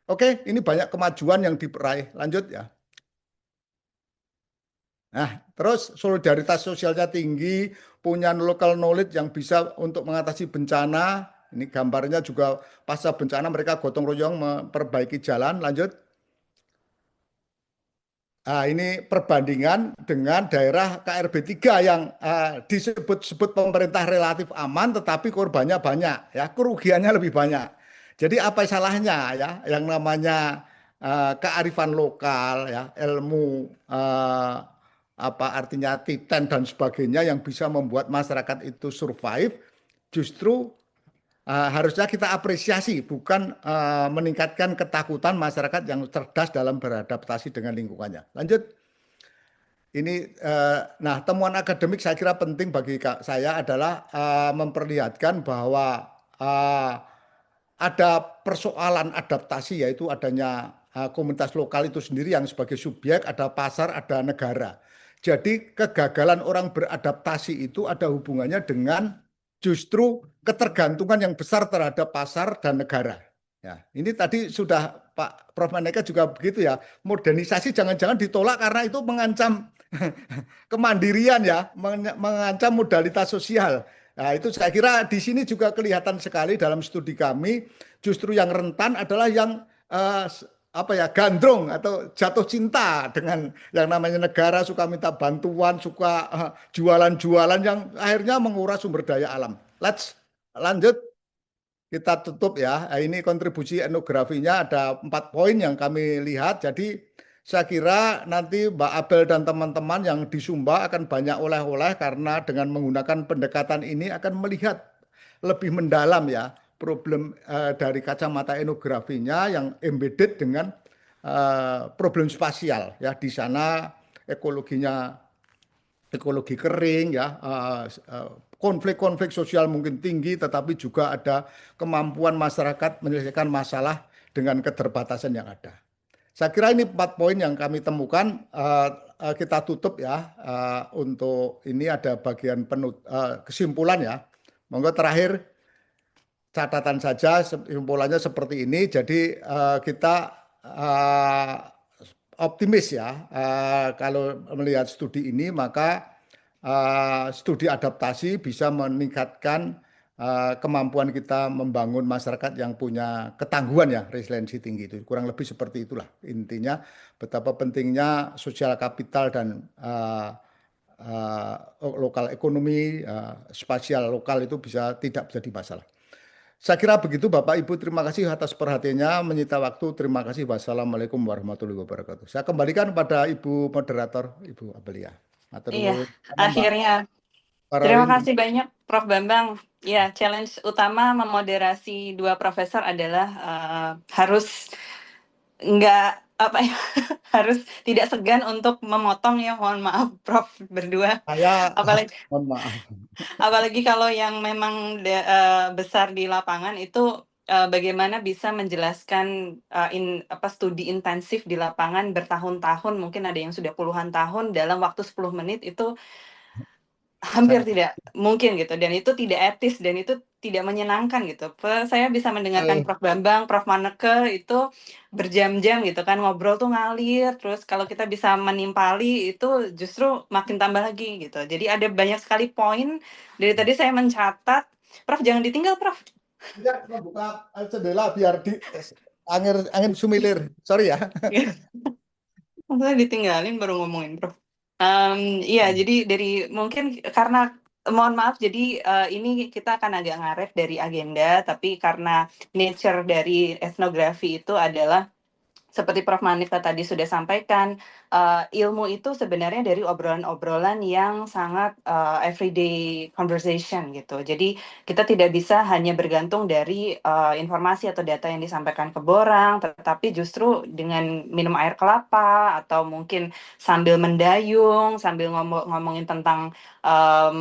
Oke, ini banyak kemajuan yang diraih. Lanjut ya. Nah, terus solidaritas sosialnya tinggi, punya local knowledge yang bisa untuk mengatasi bencana. Ini gambarnya juga pasca bencana mereka gotong royong memperbaiki jalan. Lanjut. Nah, ini perbandingan dengan daerah KRB 3 yang disebut-sebut pemerintah relatif aman tetapi korbannya banyak ya, kerugiannya lebih banyak. Jadi apa salahnya ya yang namanya kearifan lokal ya, ilmu apa artinya titen dan sebagainya yang bisa membuat masyarakat itu survive justru harusnya kita apresiasi, bukan meningkatkan ketakutan masyarakat yang cerdas dalam beradaptasi dengan lingkungannya. Lanjut, ini, nah temuan akademik saya kira penting bagi saya adalah memperlihatkan bahwa ada persoalan adaptasi, yaitu adanya komunitas lokal itu sendiri yang sebagai subjek, ada pasar, ada negara. Jadi kegagalan orang beradaptasi itu ada hubungannya dengan justru ketergantungan yang besar terhadap pasar dan negara. Ya, ini tadi sudah Pak Prof. Maneka juga begitu ya. Modernisasi jangan-jangan ditolak karena itu mengancam kemandirian ya, mengancam modalitas sosial. Nah, itu saya kira di sini juga kelihatan sekali dalam studi kami, justru yang rentan adalah yang apa ya, gandrung atau jatuh cinta dengan yang namanya negara, suka minta bantuan, suka jualan-jualan yang akhirnya menguras sumber daya alam. Let's lanjut, kita tutup ya. Nah, ini kontribusi etnografinya ada 4 poin yang kami lihat. Jadi saya kira nanti Mbak Abel dan teman-teman yang di Sumba akan banyak oleh-oleh karena dengan menggunakan pendekatan ini akan melihat lebih mendalam ya problem dari kacamata etnografinya yang embedded dengan problem spasial ya. Di sana ekologinya ekologi kering ya, konflik-konflik sosial mungkin tinggi, tetapi juga ada kemampuan masyarakat menyelesaikan masalah dengan keterbatasan yang ada. Saya kira ini 4 poin yang kami temukan. Kita tutup ya. Untuk ini ada bagian kesimpulan ya. Monggo terakhir catatan saja, kesimpulannya seperti ini. Jadi kita optimis ya, kalau melihat studi ini maka studi adaptasi bisa meningkatkan kemampuan kita membangun masyarakat yang punya ketangguhan ya, resiliensi tinggi. Itu kurang lebih seperti itulah intinya, betapa pentingnya sosial kapital dan lokal ekonomi, spasial lokal itu tidak menjadi masalah. Saya kira begitu Bapak Ibu, terima kasih atas perhatiannya, menyita waktu, terima kasih. Wassalamualaikum warahmatullahi wabarakatuh. Saya kembalikan pada Ibu Moderator, Ibu Abelia. Iya, Mbak akhirnya. Terima Paralin. kasih banyak Prof. Bambang. Ya, challenge utama memoderasi 2 profesor adalah harus nggak apa ya, harus tidak segan untuk memotong ya, mohon maaf Prof. berdua. Saya Apalagi mohon maaf. apalagi kalau yang memang besar di lapangan itu bagaimana bisa menjelaskan studi intensif di lapangan bertahun-tahun, mungkin ada yang sudah puluhan tahun dalam waktu 10 menit itu hampir tidak mungkin gitu, dan itu tidak etis dan itu tidak menyenangkan gitu. Saya bisa mendengarkan Prof. Bambang, Prof. Maneke itu berjam-jam gitu kan, ngobrol tuh ngalir, terus kalau kita bisa menimpali itu justru makin tambah lagi gitu. Jadi ada banyak sekali poin, dari tadi saya mencatat, Prof jangan ditinggal Prof. Tidak membuka jendela biar di angin angin sumilir. Sorry ya. Maksudnya ditinggalin baru ngomongin, Prof. Iya, jadi dari mungkin karena mohon maaf, jadi ini kita akan agak ngaret dari agenda, tapi karena nature dari etnografi itu adalah seperti Prof. Manifta tadi sudah sampaikan, ilmu itu sebenarnya dari obrolan-obrolan yang sangat everyday conversation gitu. Jadi kita tidak bisa hanya bergantung dari informasi atau data yang disampaikan ke borang, tetapi justru dengan minum air kelapa atau mungkin sambil mendayung, sambil ngomongin tentang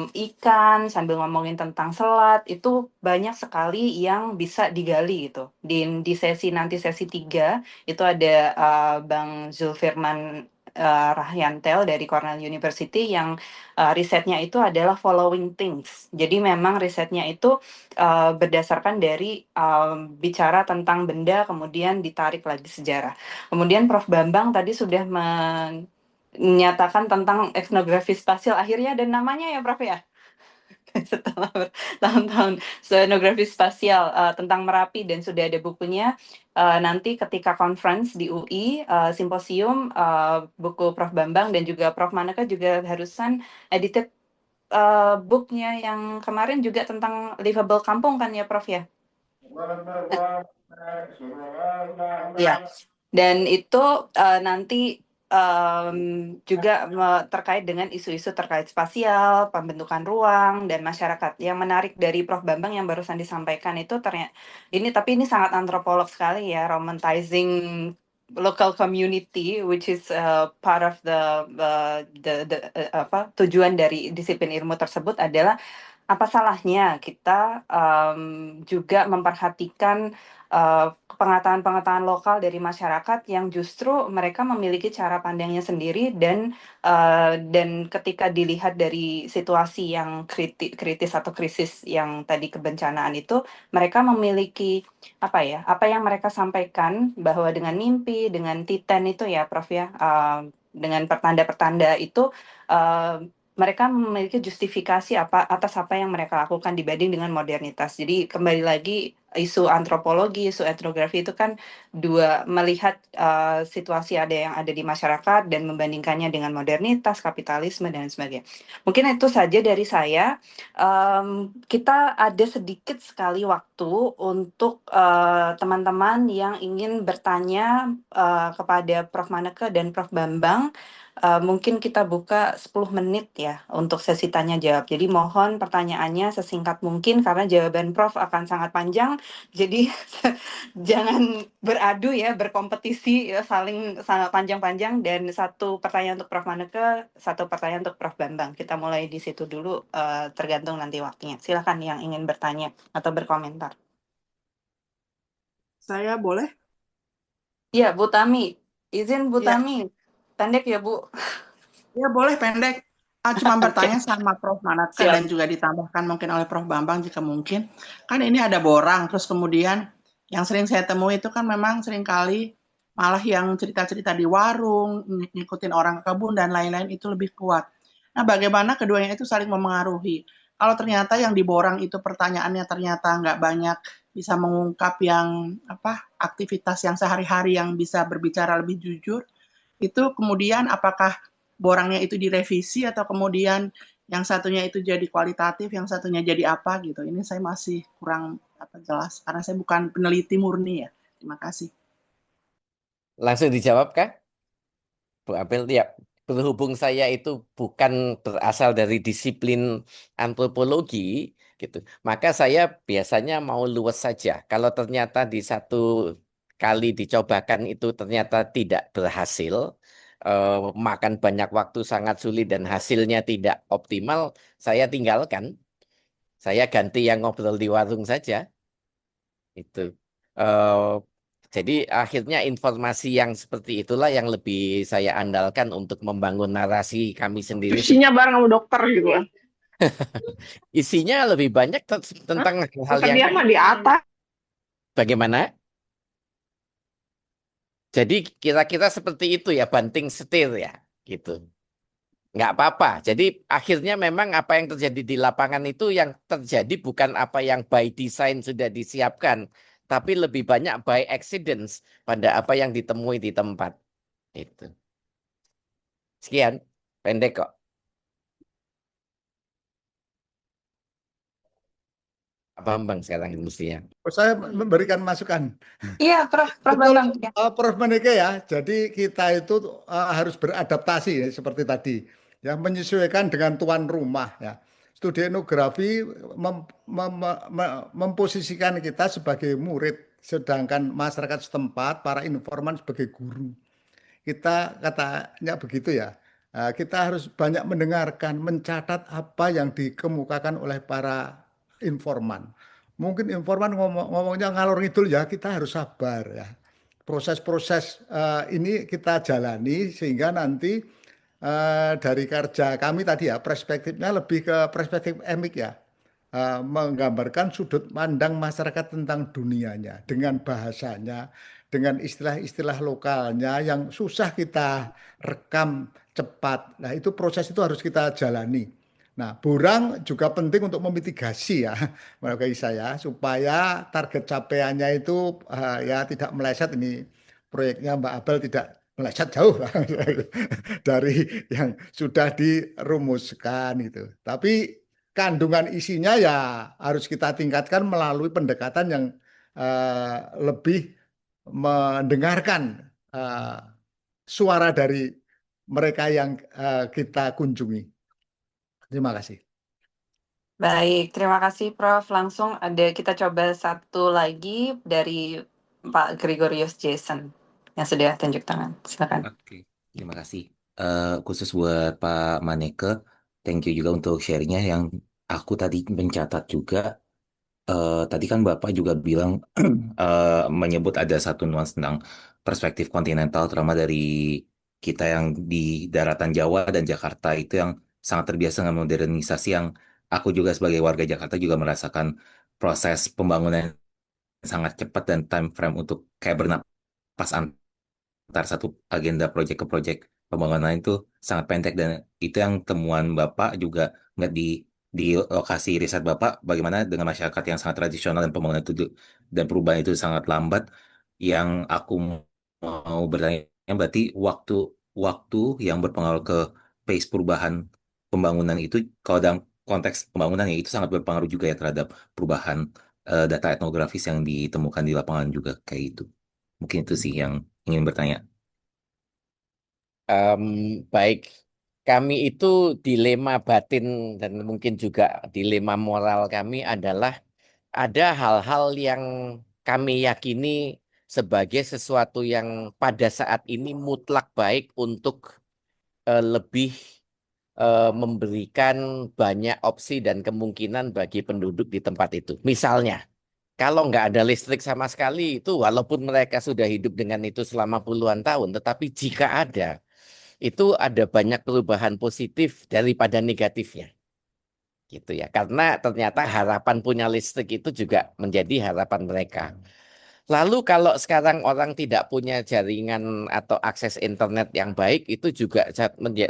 ikan, sambil ngomongin tentang selat, itu banyak sekali yang bisa digali gitu. Di sesi nanti sesi 3 itu ada Bang Zulfirman Rahyantel dari Cornell University yang risetnya itu adalah following things. Jadi memang risetnya itu berdasarkan dari bicara tentang benda kemudian ditarik lagi sejarah. Kemudian Prof. Bambang tadi sudah menyatakan tentang etnografi spasial, akhirnya ada namanya ya Prof ya? Setelah bertahun-tahun etnografi spasial tentang Merapi dan sudah ada bukunya. Nanti ketika conference di UI simposium buku Prof Bambang dan juga Prof Maneka juga harusan edited booknya yang kemarin juga tentang livable kampung kan ya Prof ya? Ya, dan itu nanti juga terkait dengan isu-isu terkait spasial, pembentukan ruang, dan masyarakat. Yang menarik dari Prof. Bambang yang barusan disampaikan itu ternyata tapi ini sangat antropolog sekali ya, romanticizing local community, which is part of tujuan dari disiplin ilmu tersebut adalah apa salahnya kita juga memperhatikan pengetahuan-pengetahuan lokal dari masyarakat yang justru mereka memiliki cara pandangnya sendiri dan ketika dilihat dari situasi yang kritis atau krisis yang tadi kebencanaan itu, mereka memiliki apa yang mereka sampaikan bahwa dengan mimpi, dengan titen itu ya Prof ya, dengan pertanda-pertanda itu mereka memiliki justifikasi atas apa yang mereka lakukan dibanding dengan modernitas. Jadi kembali lagi isu antropologi, isu etnografi itu kan melihat situasi yang ada di masyarakat dan membandingkannya dengan modernitas, kapitalisme dan sebagainya. Mungkin itu saja dari saya. Kita ada sedikit sekali waktu untuk teman-teman yang ingin bertanya kepada Prof. Maneka dan Prof. Bambang. Mungkin kita buka 10 menit ya untuk sesi tanya jawab. Jadi mohon pertanyaannya sesingkat mungkin karena jawaban Prof akan sangat panjang. Jadi jangan beradu ya, berkompetisi ya, saling sangat panjang-panjang dan satu pertanyaan untuk Prof Maneka, satu pertanyaan untuk Prof Bambang. Kita mulai di situ dulu tergantung nanti waktunya. Silakan yang ingin bertanya atau berkomentar. Saya boleh? Iya, Bu Tami. Izin Bu Ya, Tami. Pendek ya, Bu. ya boleh pendek. Cuma Oke, bertanya sama Prof. Maneka siap. dan juga ditambahkan mungkin oleh Prof. Bambang jika mungkin. Kan ini ada borang, terus kemudian yang sering saya temui itu kan memang seringkali malah yang cerita-cerita di warung, ngikutin orang ke kebun dan lain-lain itu lebih kuat. Nah, bagaimana keduanya itu saling memengaruhi? Kalau ternyata yang di borang itu pertanyaannya ternyata nggak banyak bisa mengungkap yang aktivitas yang sehari-hari yang bisa berbicara lebih jujur, itu kemudian apakah borangnya itu direvisi atau kemudian yang satunya itu jadi kualitatif, yang satunya jadi apa gitu. Ini saya masih kurang jelas karena saya bukan peneliti murni ya. Terima kasih. Langsung dijawab kah, Bu Abel? Ya, berhubung saya itu bukan berasal dari disiplin antropologi, gitu, maka saya biasanya mau luwes saja. Kalau ternyata di satu kali dicobakan itu ternyata tidak berhasil, makan banyak waktu sangat sulit dan hasilnya tidak optimal, saya tinggalkan. Saya ganti yang ngobrol di warung saja. Itu. Eh, jadi akhirnya informasi yang seperti itulah yang lebih saya andalkan untuk membangun narasi kami sendiri. Diskusinya bareng sama dokter gitu kan. Isinya lebih banyak tentang hal Bukan yang dia mah di atas. bagaimana. Jadi kira-kira seperti itu ya, banting setir ya, gitu. nggak apa-apa. Jadi akhirnya memang apa yang terjadi di lapangan itu yang terjadi bukan apa yang by design sudah disiapkan, tapi lebih banyak by accidents pada apa yang ditemui di tempat. Itu. Sekian, pendek kok. Apa Bang sekarang ini mestinya? Saya memberikan masukan. Iya, Prof Betul, Bambang. Ya. Prof. Menike ya. Jadi kita itu harus beradaptasi ya, seperti tadi, ya menyesuaikan dengan tuan rumah ya. Studi etnografi memposisikan kita sebagai murid, sedangkan masyarakat setempat, para informan sebagai guru. Kita katanya begitu ya. Kita harus banyak mendengarkan, mencatat apa yang dikemukakan oleh para informan. Mungkin informan ngomongnya ngalor ngidul ya, kita harus sabar ya. Proses-proses ini kita jalani sehingga nanti dari kerja kami tadi ya, perspektifnya lebih ke perspektif emik ya. Menggambarkan sudut pandang masyarakat tentang dunianya dengan bahasanya, dengan istilah-istilah lokalnya yang susah kita rekam cepat. Nah, itu proses itu harus kita jalani. Nah, borang juga penting untuk memitigasi ya, bagi saya supaya target capaiannya itu ya tidak meleset ini proyeknya Mbak Abel tidak meleset jauh dari yang sudah dirumuskan itu. Tapi kandungan isinya ya harus kita tingkatkan melalui pendekatan yang lebih mendengarkan suara dari mereka yang kita kunjungi. Terima kasih. Baik, terima kasih Prof. Langsung ada kita coba satu lagi dari Pak Gregorius Jason yang sudah tunjuk tangan. Silakan. Oke, terima kasih. Khusus buat Pak Maneke, thank you juga untuk sharingnya yang aku tadi mencatat juga. Tadi kan Bapak juga bilang menyebut ada satu nuansa tentang perspektif kontinental, terutama dari kita yang di daratan Jawa dan Jakarta itu yang sangat terbiasa dengan modernisasi yang aku juga sebagai warga Jakarta juga merasakan proses pembangunan yang sangat cepat dan time frame untuk kayak bernapas antar satu agenda proyek ke proyek pembangunan itu sangat pendek dan itu yang temuan Bapak juga nggak di lokasi riset Bapak bagaimana dengan masyarakat yang sangat tradisional dan pembangunan itu dan perubahan itu sangat lambat yang aku mau bertanya berarti waktu waktu yang berpengaruh ke pace perubahan pembangunan itu kalau dalam konteks pembangunan ya itu sangat berpengaruh juga ya terhadap perubahan data etnografis yang ditemukan di lapangan juga kayak itu. Mungkin itu sih yang ingin bertanya. Em, Baik, kami itu dilema batin dan mungkin juga dilema moral kami adalah ada hal-hal yang kami yakini sebagai sesuatu yang pada saat ini mutlak baik untuk lebih memberikan banyak opsi dan kemungkinan bagi penduduk di tempat itu. Misalnya, kalau nggak ada listrik sama sekali itu walaupun mereka sudah hidup dengan itu selama puluhan tahun, tetapi jika ada, itu ada banyak perubahan positif daripada negatifnya. Gitu ya. Karena ternyata harapan punya listrik itu juga menjadi harapan mereka. Lalu kalau sekarang orang tidak punya jaringan atau akses internet yang baik, itu juga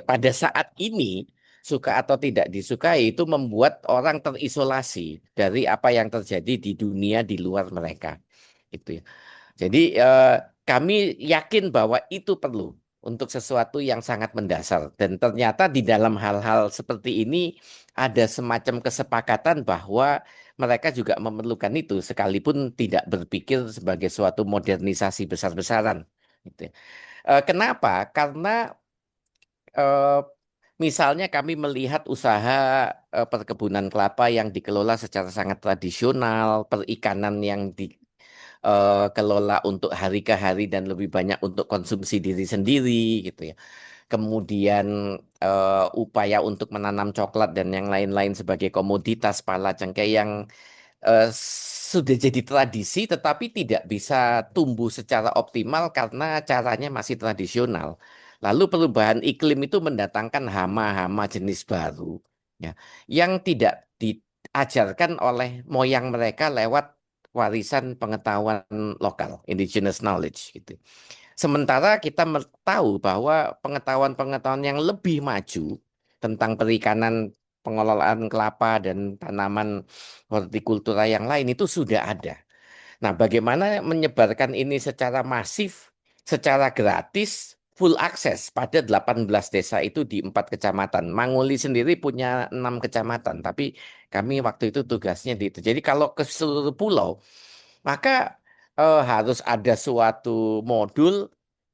pada saat ini, suka atau tidak disukai, itu membuat orang terisolasi dari apa yang terjadi di dunia di luar mereka. Itu ya. Jadi kami yakin bahwa itu perlu untuk sesuatu yang sangat mendasar. Dan ternyata di dalam hal-hal seperti ini ada semacam kesepakatan bahwa mereka juga memerlukan itu sekalipun tidak berpikir sebagai suatu modernisasi besar-besaran. Gitu ya. Kenapa? Karena eh, misalnya kami melihat usaha perkebunan kelapa yang dikelola secara sangat tradisional, perikanan yang dikelola untuk hari ke hari dan lebih banyak untuk konsumsi diri sendiri gitu ya. Kemudian upaya untuk menanam coklat dan yang lain-lain sebagai komoditas pala cengkeh yang sudah jadi tradisi tetapi tidak bisa tumbuh secara optimal karena caranya masih tradisional. Lalu perubahan iklim itu mendatangkan hama-hama jenis baru ya, yang tidak diajarkan oleh moyang mereka lewat warisan pengetahuan lokal, indigenous knowledge gitu. Sementara kita tahu bahwa pengetahuan-pengetahuan yang lebih maju tentang perikanan, pengelolaan kelapa dan tanaman hortikultura yang lain itu sudah ada. Nah, bagaimana menyebarkan ini secara masif, secara gratis, full akses pada 18 desa itu di 4 kecamatan. Manguli sendiri punya 6 kecamatan, tapi kami waktu itu tugasnya di itu. Jadi kalau ke seluruh pulau, maka harus ada suatu modul,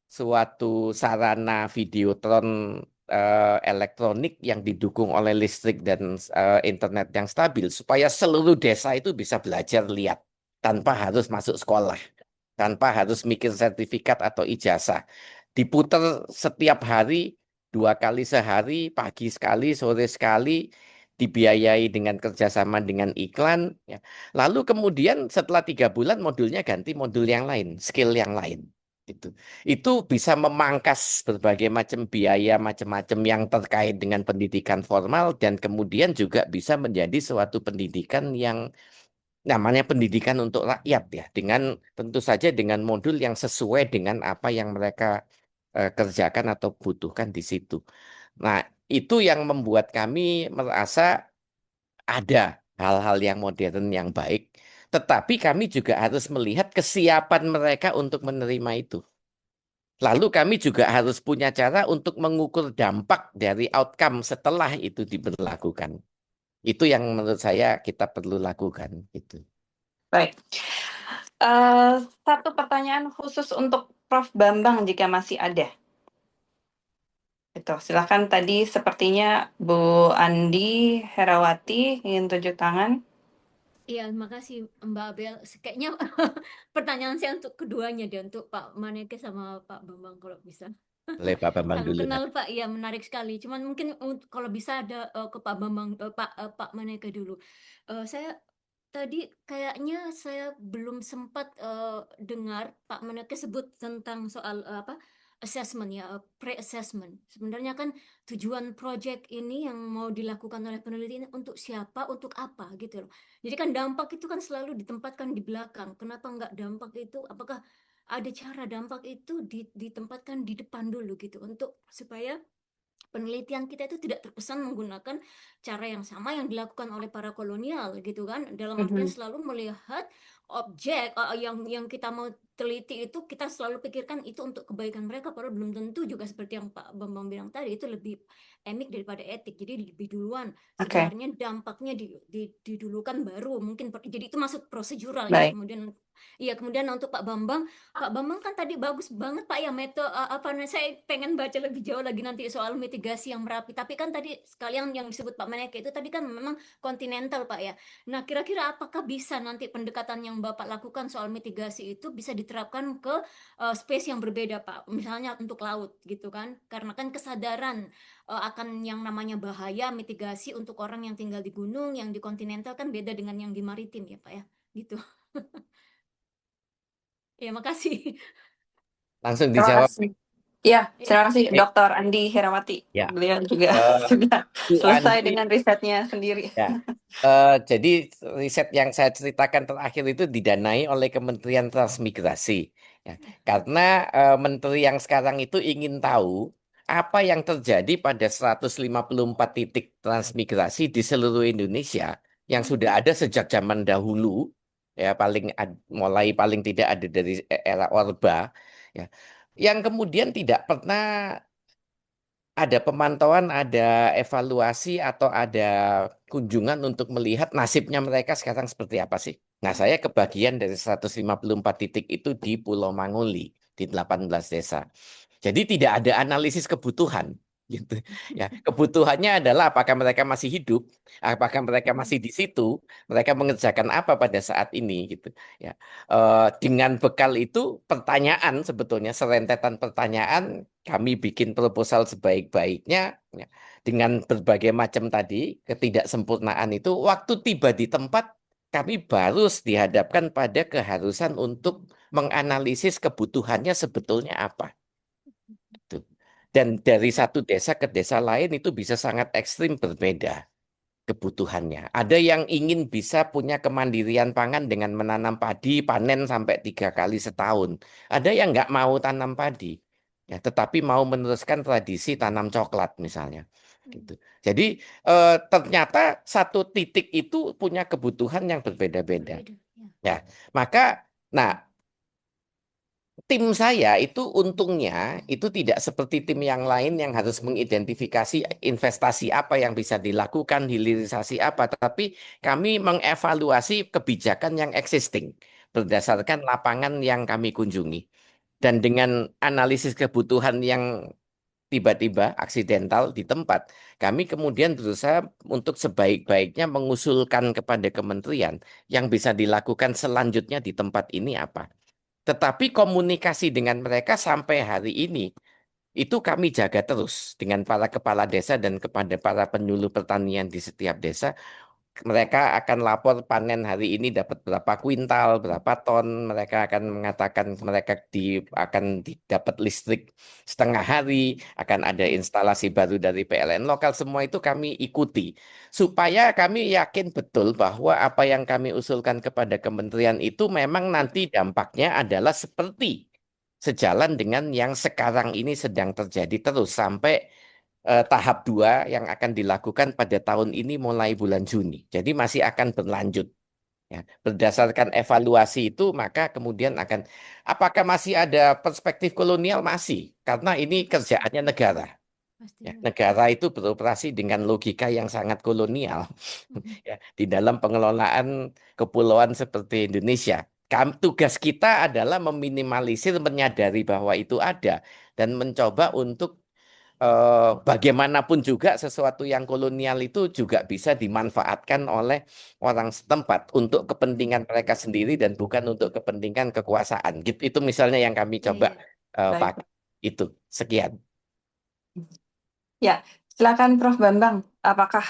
suatu sarana videotron elektronik yang didukung oleh listrik dan internet yang stabil, supaya seluruh desa itu bisa belajar lihat tanpa harus masuk sekolah, tanpa harus mikir sertifikat atau ijazah. Diputar setiap hari, 2 kali sehari, pagi sekali, sore sekali, dibiayai dengan kerjasama dengan iklan. Ya. Lalu kemudian setelah 3 bulan modulnya ganti modul yang lain, skill yang lain. Itu bisa memangkas berbagai macam biaya macam-macam yang terkait dengan pendidikan formal dan kemudian juga bisa menjadi suatu pendidikan yang namanya pendidikan untuk rakyat ya, dengan tentu saja dengan modul yang sesuai dengan apa yang mereka kerjakan atau butuhkan di situ. Nah, itu yang membuat kami merasa ada hal-hal yang modern yang baik, tetapi kami juga harus melihat kesiapan mereka untuk menerima itu. Lalu kami juga harus punya cara untuk mengukur dampak dari outcome setelah itu diberlakukan. Itu yang menurut saya kita perlu lakukan. Gitu. Baik. Satu pertanyaan khusus untuk Prof. Bambang jika masih ada. Itu, silakan. Tadi sepertinya Bu Andi Herawati ingin tunjuk tangan. Iya, makasih Mbak Abel. Kayaknya pertanyaan saya untuk keduanya deh, untuk Pak Maneke sama Pak Bambang kalau bisa. Oleh Pak Bambang Salam dulu. kenal Pak, iya menarik sekali. Cuman mungkin kalau bisa ada ke Pak Bambang, Pak Maneke dulu. Saya tadi kayaknya saya belum sempat dengar Pak Maneke sebut tentang soal assessment ya, pre-assessment. Sebenarnya kan tujuan project ini yang mau dilakukan oleh peneliti ini untuk siapa, untuk apa gitu loh. Jadi kan dampak itu kan selalu ditempatkan di belakang. Kenapa nggak dampak itu? Apakah ada cara dampak itu ditempatkan di depan dulu gitu untuk supaya penelitian kita itu tidak terkesan menggunakan cara yang sama yang dilakukan oleh para kolonial gitu kan, dalam artian selalu melihat objek yang kita mau teliti itu kita selalu pikirkan itu untuk kebaikan mereka, padahal belum tentu juga seperti yang Pak Bambang bilang tadi itu lebih emik daripada etik, jadi lebih duluan sebenarnya dampaknya didulukan baru mungkin jadi itu masuk prosedural ya. Kemudian untuk Pak Bambang kan tadi bagus banget Pak ya saya pengen baca lebih jauh lagi nanti soal mitigasi yang Merapi, tapi kan tadi sekalian yang disebut Pak Maneke itu tadi kan memang kontinental Pak ya. Nah kira-kira apakah bisa nanti pendekatan yang Bapak lakukan soal mitigasi itu bisa diterapkan ke space yang berbeda Pak, misalnya untuk laut gitu kan, karena kan kesadaran akan yang namanya bahaya mitigasi untuk orang yang tinggal di gunung, yang di kontinental kan beda dengan yang di maritim ya Pak ya, gitu. Ya, makasih. Langsung Terima dijawab. kasih. Ya, terima kasih Dr. Andi Herawati. Ya. Beliau juga sudah selesai dengan risetnya sendiri. Ya. Jadi riset yang saya ceritakan terakhir itu didanai oleh Kementerian Transmigrasi. Ya. Karena menteri yang sekarang itu ingin tahu apa yang terjadi pada 154 titik transmigrasi di seluruh Indonesia yang sudah ada sejak zaman dahulu, ya mulai paling tidak ada dari era Orba, ya, yang kemudian tidak pernah ada pemantauan, ada evaluasi, atau ada kunjungan untuk melihat nasibnya mereka sekarang seperti apa sih. Nah, saya kebagian dari 154 titik itu di Pulau Manguli, di 18 desa. Jadi tidak ada analisis kebutuhan. Gitu. Ya, kebutuhannya adalah apakah mereka masih hidup, apakah mereka masih di situ, mereka mengerjakan apa pada saat ini, gitu. Ya, dengan bekal itu pertanyaan sebetulnya serentetan pertanyaan kami bikin proposal sebaik-baiknya ya, dengan berbagai macam tadi ketidaksempurnaan itu waktu tiba di tempat kami baru dihadapkan pada keharusan untuk menganalisis kebutuhannya sebetulnya apa. Dan dari satu desa ke desa lain itu bisa sangat ekstrim berbeda kebutuhannya. Ada yang ingin bisa punya kemandirian pangan dengan menanam padi, panen sampai 3 kali setahun. Ada yang nggak mau tanam padi, ya, tetapi mau meneruskan tradisi tanam coklat misalnya. gitu. Jadi ternyata satu titik itu punya kebutuhan yang berbeda-beda. Berbeda. Ya, maka, nah, tim saya itu untungnya itu tidak seperti tim yang lain yang harus mengidentifikasi investasi apa yang bisa dilakukan, hilirisasi apa, tetapi kami mengevaluasi kebijakan yang existing berdasarkan lapangan yang kami kunjungi. Dan dengan analisis kebutuhan yang tiba-tiba aksidental di tempat, kami kemudian berusaha untuk sebaik-baiknya mengusulkan kepada kementerian yang bisa dilakukan selanjutnya di tempat ini apa. Tetapi komunikasi dengan mereka sampai hari ini itu kami jaga terus dengan para kepala desa dan kepada para penyuluh pertanian di setiap desa. Mereka akan lapor panen hari ini dapat berapa kuintal, berapa ton. Mereka akan mengatakan mereka akan dapat listrik setengah hari, akan ada instalasi baru dari PLN lokal. Semua itu kami ikuti supaya kami yakin betul bahwa apa yang kami usulkan kepada kementerian itu memang nanti dampaknya adalah seperti sejalan dengan yang sekarang ini sedang terjadi terus sampai tahap 2 yang akan dilakukan pada tahun ini mulai bulan Juni. Jadi masih akan berlanjut. Ya, berdasarkan evaluasi itu, maka kemudian apakah masih ada perspektif kolonial? Masih, karena ini kerjaannya negara. Ya, Pastinya. negara itu beroperasi dengan logika yang sangat kolonial ya, di dalam pengelolaan kepulauan seperti Indonesia. Tugas kita adalah meminimalisir, menyadari bahwa itu ada, dan mencoba untuk bagaimanapun juga sesuatu yang kolonial itu juga bisa dimanfaatkan oleh orang setempat untuk kepentingan mereka sendiri dan bukan untuk kepentingan kekuasaan. Gitu. Itu misalnya yang kami coba Baik. pakai. Itu. Sekian. Ya, silakan Prof. Bambang. Apakah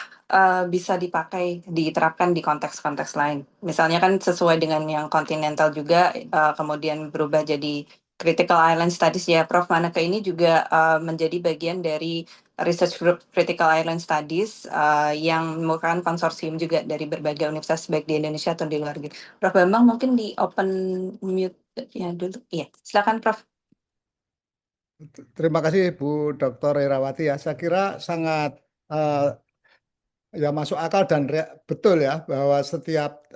bisa dipakai, diterapkan di konteks-konteks lain? Misalnya kan sesuai dengan yang kontinental juga, kemudian berubah jadi Critical Island Studies ya, Prof. Maneke ini juga menjadi bagian dari Research Group Critical Island Studies yang merupakan konsorsium juga dari berbagai universitas baik di Indonesia atau di luar negeri. Prof. Bambang mungkin di open mute ya dulu. Iya, silakan Prof. Terima kasih Bu Dr. Irawati ya. Saya kira sangat ya masuk akal dan betul ya bahwa setiap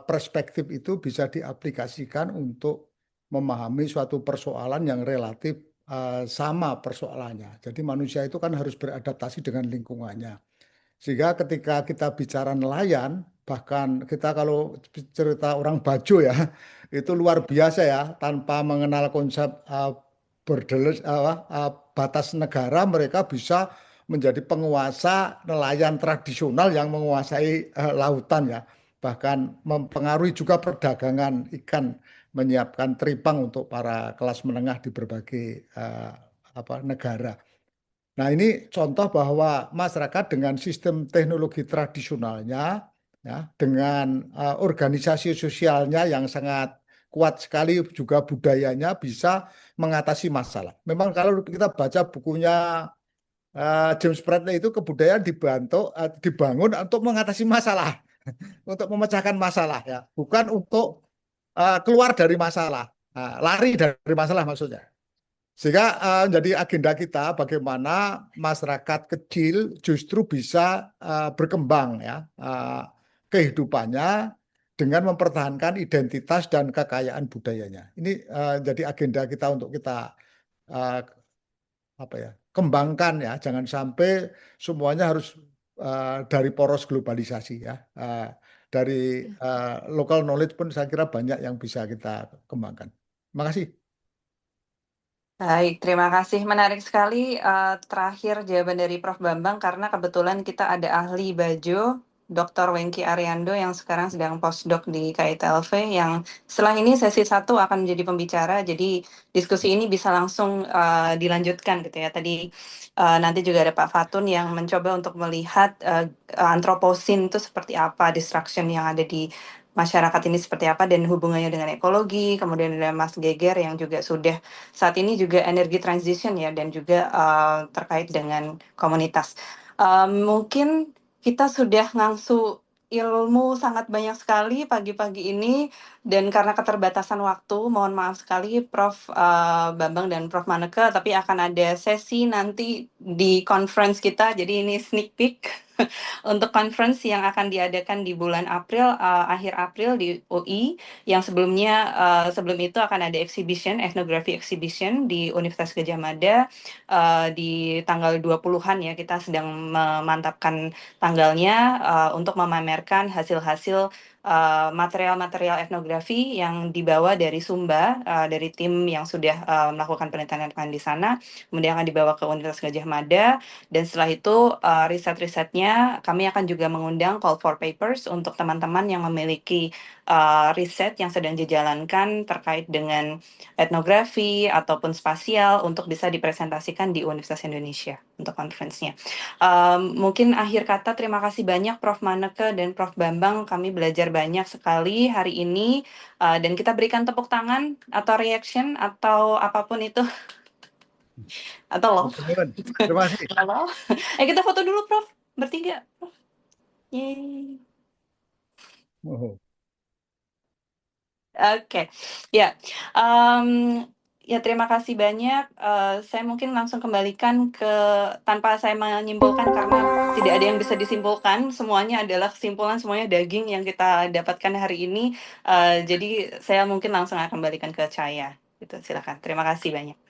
perspektif itu bisa diaplikasikan untuk memahami suatu persoalan yang relatif sama persoalannya. Jadi manusia itu kan harus beradaptasi dengan lingkungannya. Sehingga ketika kita bicara nelayan, bahkan kita kalau cerita orang Bajo ya, itu luar biasa ya, tanpa mengenal konsep batas negara, mereka bisa menjadi penguasa nelayan tradisional yang menguasai lautan ya. Bahkan mempengaruhi juga perdagangan ikan, menyiapkan teripang untuk para kelas menengah di berbagai negara. Nah, ini contoh bahwa masyarakat dengan sistem teknologi tradisionalnya, ya, dengan organisasi sosialnya yang sangat kuat sekali, juga budayanya bisa mengatasi masalah. Memang kalau kita baca bukunya James Bradley itu kebudayaan dibangun untuk mengatasi masalah, untuk memecahkan masalah, ya, bukan untuk keluar dari masalah, lari dari masalah maksudnya. Sehingga jadi agenda kita bagaimana masyarakat kecil justru bisa berkembang ya kehidupannya dengan mempertahankan identitas dan kekayaan budayanya. Ini jadi agenda kita untuk kita kembangkan ya. Jangan sampai semuanya harus dari poros globalisasi ya. Dari local knowledge pun saya kira banyak yang bisa kita kembangkan. Terima kasih. Baik, terima kasih. Menarik sekali terakhir jawaban dari Prof. Bambang karena kebetulan kita ada ahli Bajo, Dr. Wengki Ariando yang sekarang sedang postdoc di KITLV yang setelah ini sesi 1 akan menjadi pembicara. Jadi diskusi ini bisa langsung dilanjutkan gitu ya. Tadi nanti juga ada Pak Fatun yang mencoba untuk melihat antroposin itu seperti apa, destruction yang ada di masyarakat ini seperti apa dan hubungannya dengan ekologi. Kemudian ada Mas Geger yang juga sudah saat ini juga energy transition ya dan juga terkait dengan komunitas. Mungkin kita sudah ngangsu ilmu sangat banyak sekali pagi-pagi ini, dan karena keterbatasan waktu, mohon maaf sekali Prof. Bambang dan Prof. Maneke, tapi akan ada sesi nanti di conference kita, jadi ini sneak peek untuk conference yang akan diadakan di bulan April, akhir April di UI, yang sebelum itu akan ada exhibition, ethnography exhibition di Universitas Gadjah Mada, di tanggal 20-an ya, kita sedang memantapkan tanggalnya untuk memamerkan hasil-hasil material-material etnografi yang dibawa dari Sumba, dari tim yang sudah melakukan penelitian di sana, kemudian akan dibawa ke Universitas Gadjah Mada, dan setelah itu riset-risetnya kami akan juga mengundang call for papers untuk teman-teman yang memiliki riset yang sedang dijalankan terkait dengan etnografi ataupun spasial untuk bisa dipresentasikan di Universitas Indonesia untuk conference-nya. Mungkin akhir kata terima kasih banyak Prof. Maneke dan Prof. Bambang, kami belajar banyak sekali hari ini, dan kita berikan tepuk tangan atau reaction atau apapun itu, atau love. Terima kasih. Halo. Kita foto dulu Prof, bertiga. Yeay. Oh. Oke, ya. Ya terima kasih banyak. Saya mungkin langsung kembalikan tanpa saya menyimpulkan karena tidak ada yang bisa disimpulkan. Semuanya adalah kesimpulan, semuanya daging yang kita dapatkan hari ini. Jadi saya mungkin langsung akan kembalikan ke Cahaya. Gitu, silakan. Terima kasih banyak.